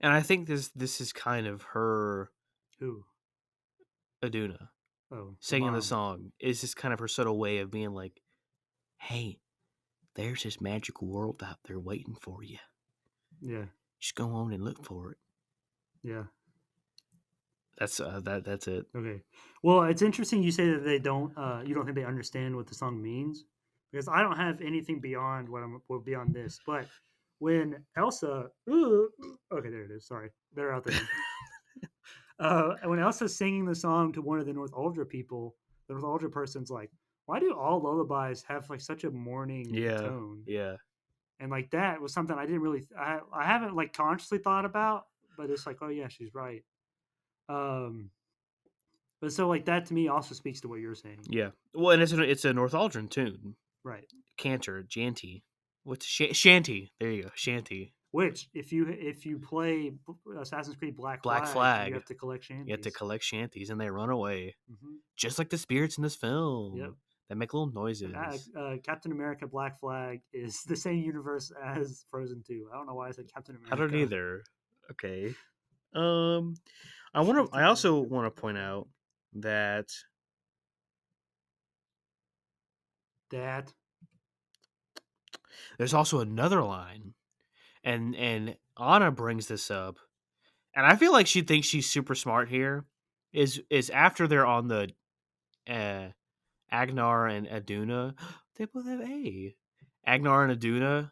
I think this is kind of her. Who? Aduna. Oh, singing the song is just kind of her subtle way of being like, "Hey, there's this magical world out there waiting for you. Yeah. Just go on and look for it." Yeah. That's that's it. Okay. Well, it's interesting you say that they don't. You don't think they understand what the song means, because I don't have anything beyond beyond this. But when Elsa, okay, there it is. Sorry, they're out there. When Elsa's singing the song to one of the North Uldra people, the North Uldra person's like, "Why do all lullabies have like such a mourning tone?" Yeah. And like that was something I didn't really. I haven't like consciously thought about, but it's like, oh yeah, she's right. But so like that to me also speaks to what you're saying. Yeah. Well, and it's a North Aldrin tune. Right. Cantor, Janty. What's shanty? There you go, shanty. Which if you play Assassin's Creed Black Flag, you have to collect shanties. You have to collect shanties, and they run away, mm-hmm. just like the spirits in this film. Yep. They make little noises. Captain America Black Flag is the same universe as Frozen 2. I don't know why I said Captain America. I don't either. Okay. I also want to point out that there's also another line, and Anna brings this up, and I feel like she thinks she's super smart here. Is after they're on the Agnar and Aduna, they both have A. Agnar and Aduna,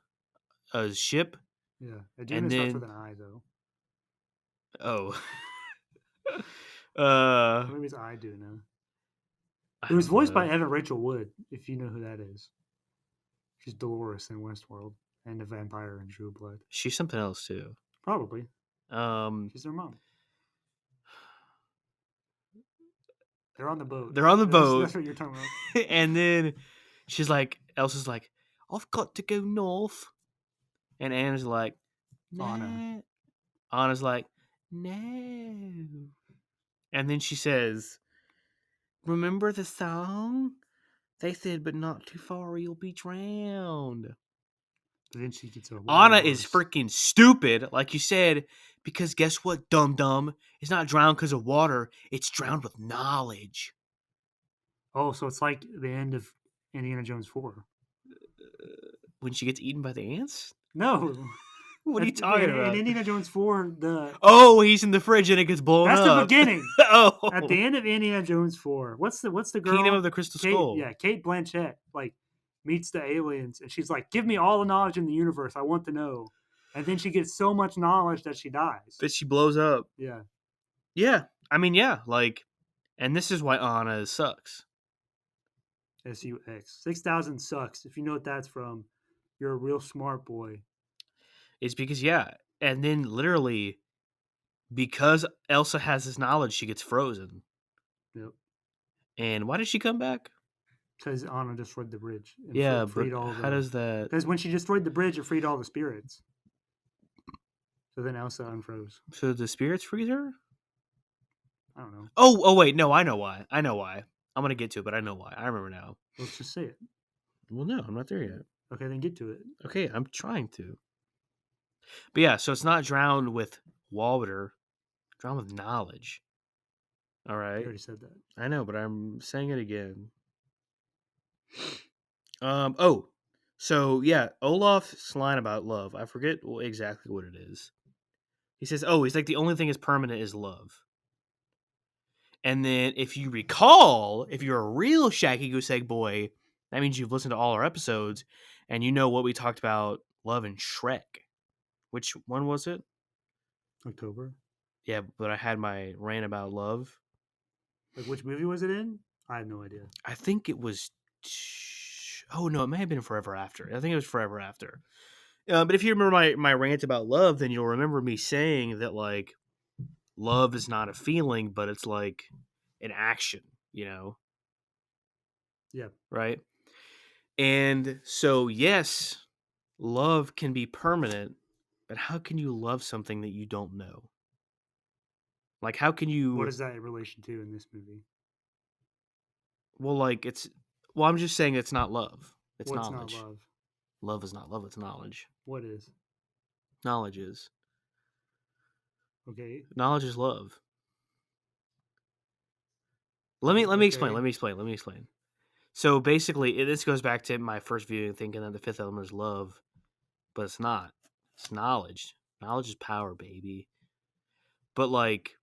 a ship. Yeah, Aduna starts with an I though. Oh. Maybe it's Iduna. It was voiced by Evan Rachel Wood, if you know who that is. She's Dolores in Westworld and a vampire in True Blood. She's something else too. Probably. She's their mom. They're on the boat. That's what you're talking about. And then she's like, Elsa's like, "I've got to go north," and Anna's like, "Nah." Anna's like, "No." And then she says, "Remember the song? They said, but not too far or you'll be drowned." But then she gets a Anna is walrus. freaking stupid, like you said, because guess what, dum-dum? It's not drowned because of water. It's drowned with knowledge. Oh, so it's like the end of Indiana Jones 4. When she gets eaten by the ants? No. What are you talking about? In Indiana Jones 4, Oh, he's in the fridge and it gets blown that's up. the beginning. Oh. At the end of Indiana Jones 4, what's the girl? Kingdom of the Crystal Kate, Skull. yeah, Kate Blanchett like meets the aliens and she's like, "Give me all the knowledge in the universe. I want to know." And then she gets so much knowledge that she dies. That she blows up. Yeah. Yeah. I mean, yeah, like, and this is why Anna sucks. SUX. 6,000 sucks. If you know what that's from, you're a real smart boy. It's because, yeah, and then literally, because Elsa has this knowledge, she gets frozen. Yep. And why did she come back? Because Anna destroyed the bridge. And Yeah, freed but all how does that... Because when she destroyed the bridge, it freed all the spirits. So then Elsa unfroze. So the spirits freeze her? I don't know. Oh, wait, no, I know why. I'm going to get to it, but I know why. I remember now. Let's just say it. Well, no, I'm not there yet. Okay, then get to it. Okay, I'm trying to. But yeah, so it's not drowned with water, drowned with knowledge. All I right. already said that. I know, but I'm saying it again. So yeah, Olaf's line about love. I forget exactly what it is. He says, he's like, the only thing is permanent is love. And then if you recall, if you're a real Shaggy Goose Egg boy, that means you've listened to all our episodes and you know what we talked about love in Shrek. Which one was it? October. Yeah, but I had my rant about love. Like, which movie was it in? I have no idea. I think it was... Oh, no, it may have been Forever After. I think it was Forever After. But if you remember my rant about love, then you'll remember me saying that, like, love is not a feeling, but it's, like, an action, you know? Yeah. Right? And so, yes, love can be permanent, but how can you love something that you don't know? Like, how can you... What is that in relation to in this movie? Well, like, it's... Well, I'm just saying it's not love. It's What's knowledge. not love? Love is not love, it's knowledge. What is? Knowledge is. Okay. Knowledge is love. Let me explain. So basically, this goes back to my first viewing, thinking that the fifth element is love, but it's not. It's knowledge. Knowledge is power, baby. But like,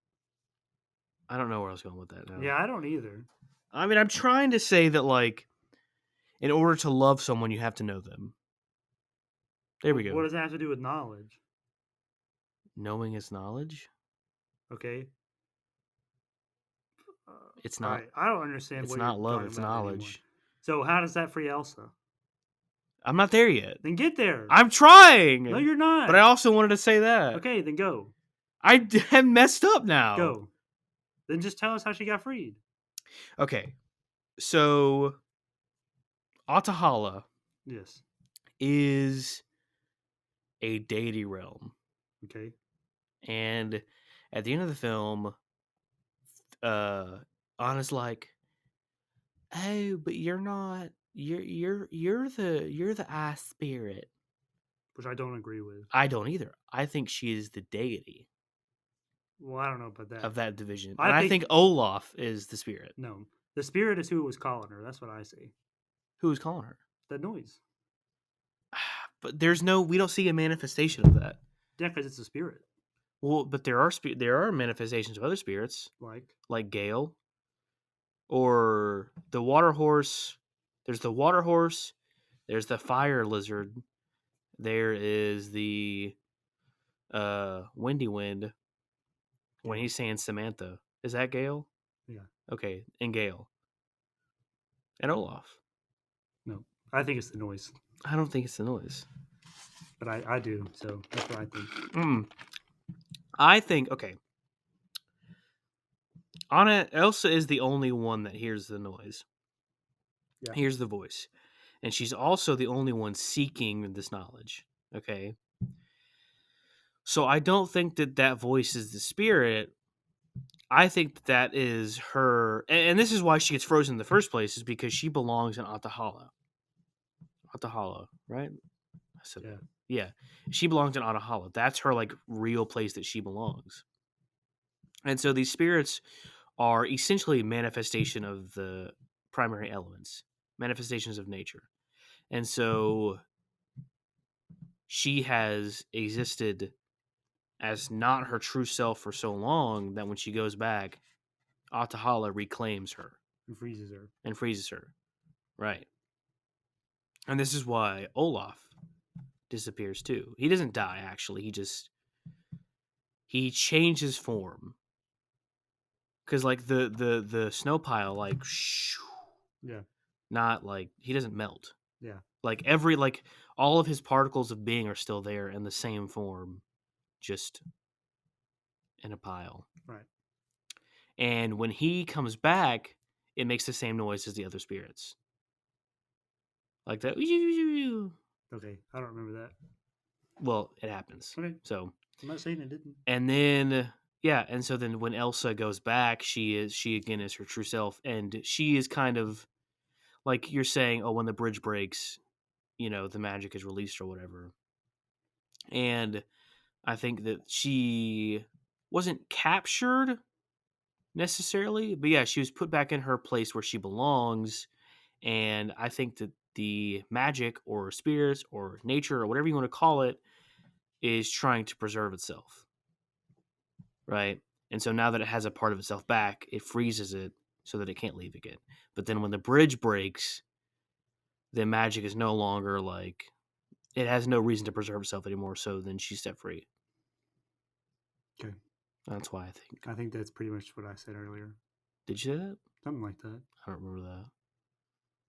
I don't know where I was going with that now. Yeah, I don't either. I mean, I'm trying to say that, like, in order to love someone, you have to know them. There we go. What does that have to do with knowledge? Knowing is knowledge? Okay. It's not. Right. I don't understand. It's what not you're love. talking It's about knowledge. anymore. So how does that free Elsa? I'm not there yet. Then get there. I'm trying. No, you're not. But I also wanted to say that. Okay, then go. I am messed up now. Go. Then just tell us how she got freed. Okay. So, Atahala Yes. is a deity realm. Okay. And at the end of the film, Anna's like, "Oh, but you're not. You're the ice spirit." Which I don't agree with. I don't either. I think she is the deity Well, I don't know about that. of that division. I think Olaf is the spirit. No. The spirit is who was calling her. That's what I say. Who is calling her? That noise. But we don't see a manifestation of that. Yeah, because it's a spirit. Well, but there are manifestations of other spirits, like Gale, or the water horse. There's the water horse. There's the fire lizard. There is the windy wind. When he's saying Samantha, is that Gale? Yeah. Okay, and Gale, and Olaf. No, I think it's the noise. I don't think it's the noise, but I do. So that's what I think. I think okay. Elsa is the only one that hears the noise. Yeah. Hears the voice. And she's also the only one seeking this knowledge. Okay. So I don't think that voice is the spirit. I think that is her. And this is why she gets frozen in the first place, is because she belongs in Atahala. Atahala, right? I said Yeah. that. Yeah. She belongs in Anahala. That's her like real place that she belongs. And so these spirits are essentially manifestation of the primary elements, manifestations of nature. And so she has existed as not her true self for so long that when she goes back, Atahala reclaims her And freezes her. and freezes her. Right. And this is why Olaf disappears too. He doesn't die, actually. He changes form. Because like the snow pile, like Yeah. not like he doesn't melt. Yeah. Like all of his particles of being are still there in the same form, just in a pile. Right. And when he comes back, it makes the same noise as the other spirits. Like that. Okay. I don't remember that. Well, it happens. Okay. So I'm not saying it didn't. and then yeah, and so then when Elsa goes back, she again is her true self, and she is kind of like you're saying, oh, when the bridge breaks, the magic is released or whatever. And I think that she wasn't captured necessarily, but yeah, she was put back in her place where she belongs. And I think that the magic or spirits or nature or whatever you want to call it is trying to preserve itself. Right? And so now that it has a part of itself back, it freezes it so that it can't leave again. But then when the bridge breaks, the magic is no longer like it has no reason to preserve itself anymore, so then she's set free. Okay. That's why I think. I think that's pretty much what I said earlier. Did you say that? Something like that. I don't remember that.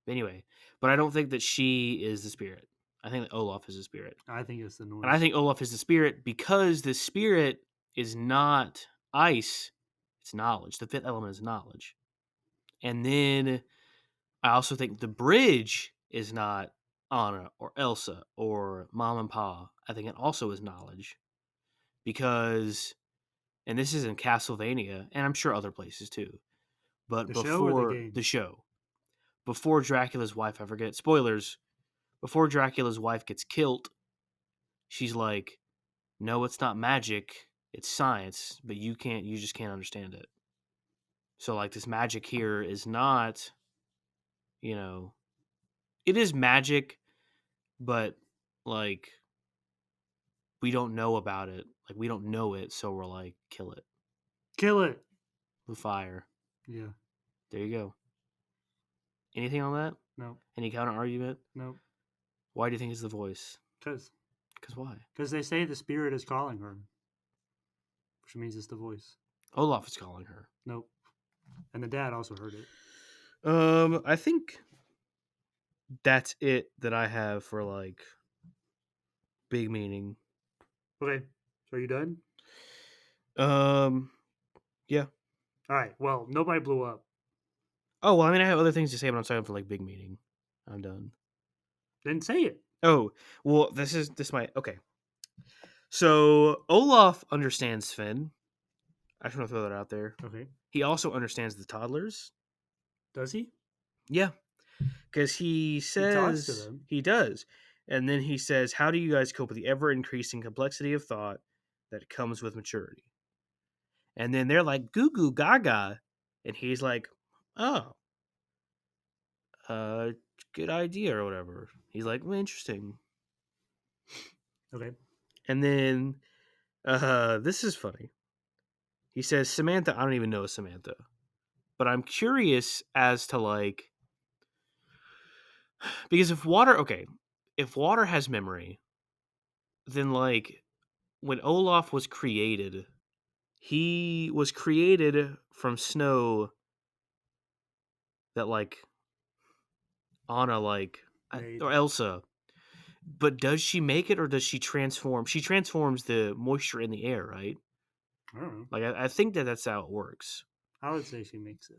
But anyway, but I don't think that she is the spirit. I think that Olaf is the spirit. I think it's the noise. And I think Olaf is the spirit because the spirit is not ice, it's knowledge. The fifth element is knowledge. And then I also think the bridge is not Anna or Elsa or Mom and Pa. I think it also is knowledge. Because, and this is in Castlevania, and I'm sure other places too, but The show or the before game? the show, before Dracula's wife, I forget, spoilers, before Dracula's wife gets killed, she's like, no, it's not magic, it's science, but you just can't understand it. So like this magic here is not, it is magic, but like we don't know about it. Like we don't know it, so we're like, kill it Kill it. with fire. Yeah. There you go. Anything on that? No. Any counter argument? No. Why do you think it's the voice? Because Why? they say the spirit is calling her, which means it's the voice. Olaf is calling her. Nope. And the dad also heard it. I think that's it that I have for like big meaning. Okay. So are you done? Yeah. All right. Well, nobody blew up. Oh well, I mean, I have other things to say, but I'm talking for like big meaning. I'm done. Didn't say it. Oh well, this might okay. So Olaf understands Finn. I just want to throw that out there. Okay. He also understands the toddlers. Does he? Yeah, because he says talks to them. He does, and then he says, "How do you guys cope with the ever increasing complexity of thought that comes with maturity?" And then they're like, "Goo goo gaga," and he's like, "Oh, good idea or whatever." He's like, well, "Interesting." Okay. And then, this is funny. He says, "Samantha, I don't even know Samantha, but I'm curious as to like." Because if water has memory, then like when Olaf was created, he was created from snow that like Anna Made. or Elsa. But does she make it or does she transform? She transforms the moisture in the air, right? I don't know. Like I think that's how it works. I would say she makes it.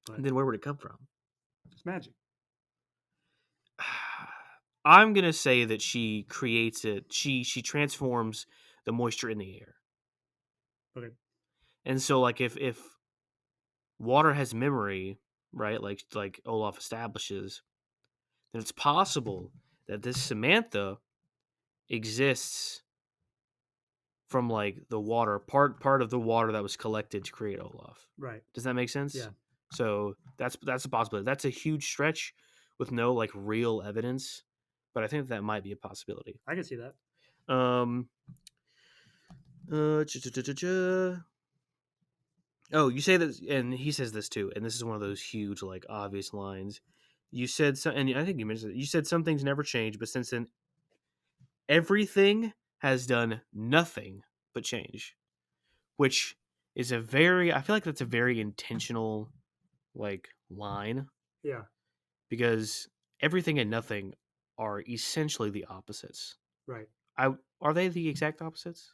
But And then where would it come from? it's magic. I'm gonna say that she creates it. She transforms the moisture in the air. Okay. And so like if water has memory, right? Like Olaf establishes, then it's possible that this Samantha exists from like the water part of the water that was collected to create Olaf. Right. Does that make sense? Yeah. So that's a possibility. That's a huge stretch with no like real evidence, but I think that might be a possibility. I can see that. Um. Cha, cha, cha, cha, cha. Oh, you say this, and he says this too, and this is one of those huge, like, obvious lines. You said, and I think you mentioned it. You said some things never change, but since then, everything has done nothing but change, which is a very, I feel like that's a very intentional, like, line, Yeah. because everything and nothing are essentially the opposites. Right. Are they the exact opposites?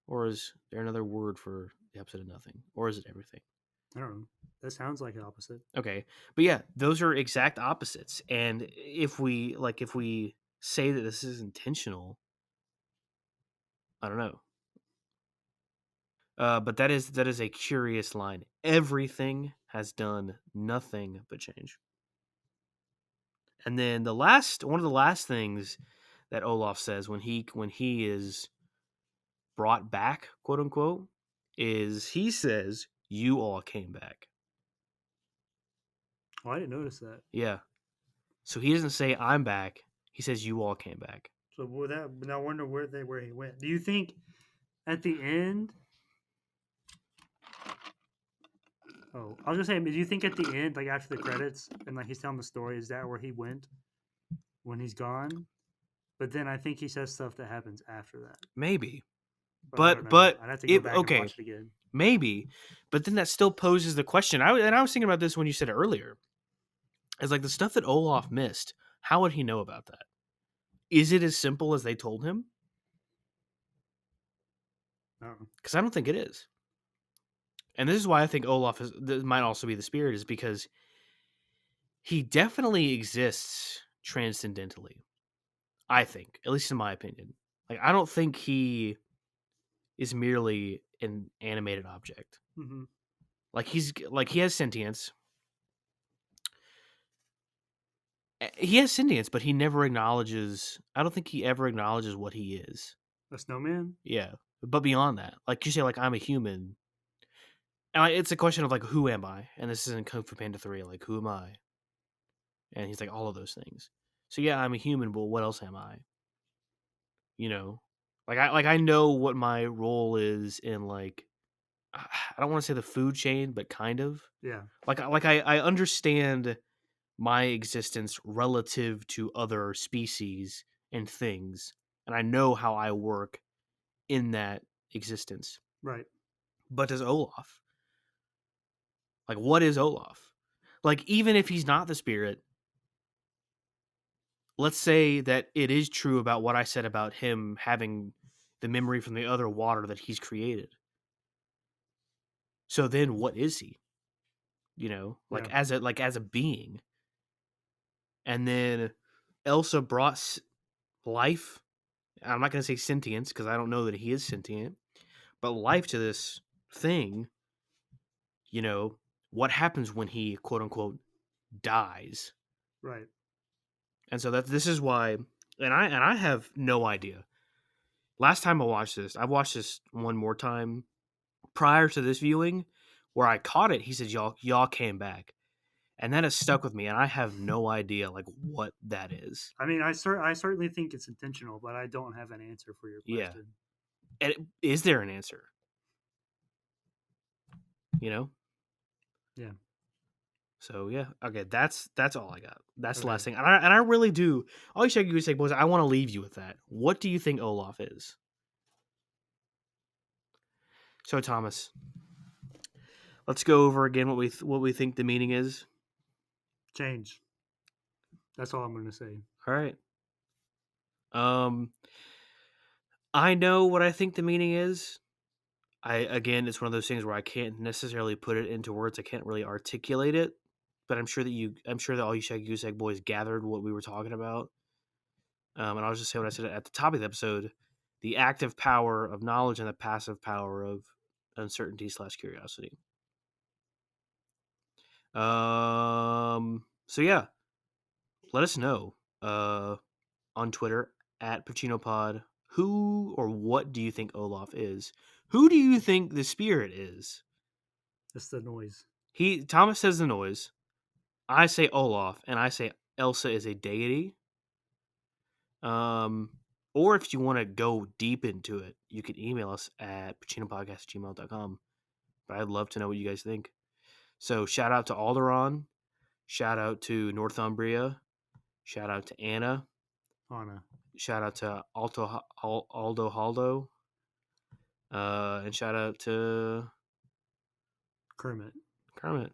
Or is there another word for the opposite of nothing? Or is it everything? I don't know. That sounds like the opposite. Okay. But yeah, those are exact opposites. And if we say that this is intentional, I don't know. But that is a curious line. Everything has done nothing but change. And then one of the last things that Olaf says when he is brought back, quote unquote, is he says, "You all came back." Oh, I didn't notice that. Yeah. So he doesn't say I'm back. He says you all came back. So I wonder where he went. Do you think at the end? Oh, I was gonna say, do you think at the end, like after the credits, and like he's telling the story, is that where he went when he's gone? But then I think he says stuff that happens after that. Maybe. I don't know. But I'd have to go if back and okay, watch it again. maybe. But then that still poses the question. I was thinking about this when you said it earlier. It's like the stuff that Olaf missed. How would he know about that? Is it as simple as they told him? Because I don't think it is. And this is why I think Olaf this might also be the spirit, is because he definitely exists transcendentally. I think, at least in my opinion. Like, I don't think he is merely an animated object. Mm-hmm. Like he has sentience. He has sentience, but he never acknowledges. I don't think he ever acknowledges what he is. A snowman? Yeah, but beyond that, like you say, like I'm a human, and it's a question of like who am I? And this is in Kung Fu Panda 3. Like who am I? And he's like all of those things. So yeah, I'm a human, but what else am I? You know, I know what my role is in like I don't want to say the food chain, but kind of. Yeah. I understand my existence relative to other species and things, and I know how I work in that existence. Right. But does Olaf? Like, what is Olaf? Like, even if he's not the spirit, let's say that it is true about what I said about him having the memory from the other water that he's created. So then what is he? You know, like Yeah. as a being. And then Elsa brought life. I'm not going to say sentience because I don't know that he is sentient, but life to this thing. You know, what happens when he quote unquote dies? Right. And so this is why, and I have no idea. Last time I watched this one more time prior to this viewing, where I caught it. He said, "Y'all came back," and that has stuck with me, and I have no idea like what that is. I mean, I certainly think it's intentional, but I don't have an answer for your Yeah, question. and is there an answer? You know? Yeah. So yeah, okay, that's all I got. That's the Okay. last thing, and I really do. All you should say, boys, I want to leave you with that. What do you think Olaf is? So Thomas, let's go over again what we think the meaning is. Change. That's all I'm going to say. All right. I know what I think the meaning is. It's one of those things where I can't necessarily put it into words. I can't really articulate it, but I'm sure that all you Shaggy Goose Egg boys gathered what we were talking about. And I'll just say what I said at the top of the episode: the active power of knowledge and the passive power of uncertainty / curiosity. So yeah, let us know. on Twitter at PacinoPod. Who or what do you think Olaf is? Who do you think the spirit is? That's the noise. Thomas says the noise. I say Olaf, and I say Elsa is a deity. Or if you want to go deep into it, you can email us at pacinopodcast@gmail.com. But I'd love to know what you guys think. So shout out to Alderaan. Shout out to Northumbria. Shout out to Anna. Shout out to Aldo Haldo. And shout out to Kermit. All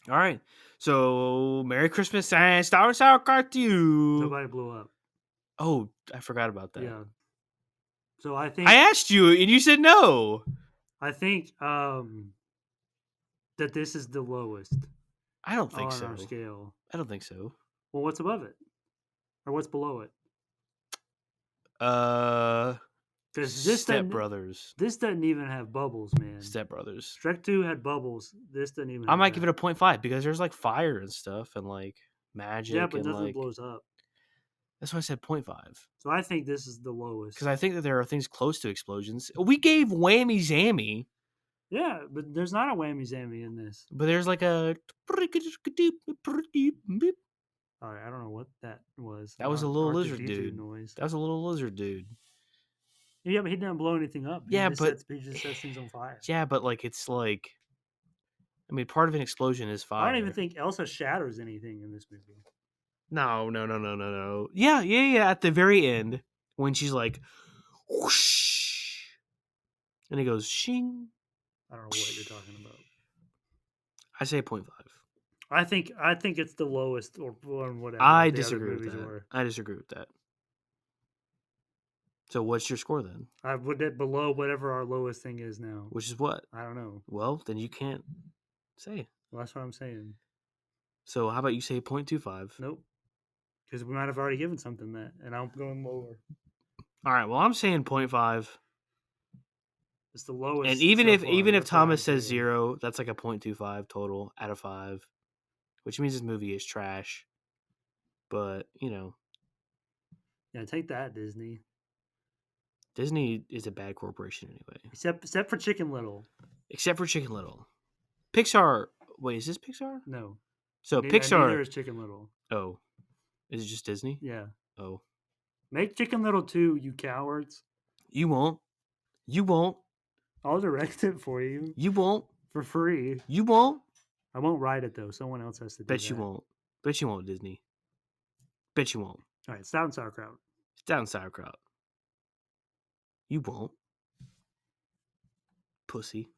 right. So Merry Christmas and Sauerkraut to you. Nobody blew up. Oh, I forgot about that. Yeah. So I think I asked you and you said no. I think that this is the lowest I don't think on so. our scale. I don't think so. Well, what's above it? Or what's below it? Because this Step Brothers. This doesn't even have bubbles, man. Step Brothers. Shrek 2 had bubbles. This doesn't even. I might give it a 0.5 because there's like fire and stuff and like magic. Yeah, but and nothing like, blows up. That's why I said 0.5. So I think this is the lowest. Because I think that there are things close to explosions. We gave Whammy Zammy. Yeah, but there's not a whammy zammy in this. But there's like a. All right, I don't know what that was. That was a little lizard R2D2 dude. Noise. That was a little lizard dude. Yeah, but he didn't blow anything up. He just sets things on fire. Yeah, but like it's like. I mean, part of an explosion is fire. I don't even think Elsa shatters anything in this movie. No. Yeah. At the very end, when she's like, whoosh, and it goes shing. I don't know what you're talking about. I say 0.5. I think it's the lowest or whatever. I disagree with that. I disagree with that. So what's your score then? I put it below whatever our lowest thing is now. Which is what? I don't know. Well, then you can't say. Well, that's what I'm saying. So how about you say 0.25? Nope. Because we might have already given something that, and I'm going lower. All right. Well, I'm saying 0.5. It's the lowest. And even if Thomas says 0, that's like a 0.25 total out of 5, which means this movie is trash. But yeah, take that, Disney. Disney is a bad corporation anyway. Except for Chicken Little. Pixar. Wait, is this Pixar? No. So Pixar. Neither is Chicken Little. Oh, is it just Disney? Yeah. Oh. Make Chicken Little 2, you cowards. You won't. I'll direct it for you. You won't. For free. You won't. I won't write it, though. Someone else has to do Bet you won't. Bet you won't, Disney. Bet you won't. All right, Staut and Sauerkraut. Staut and Sauerkraut. You won't. Pussy.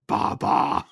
Baba.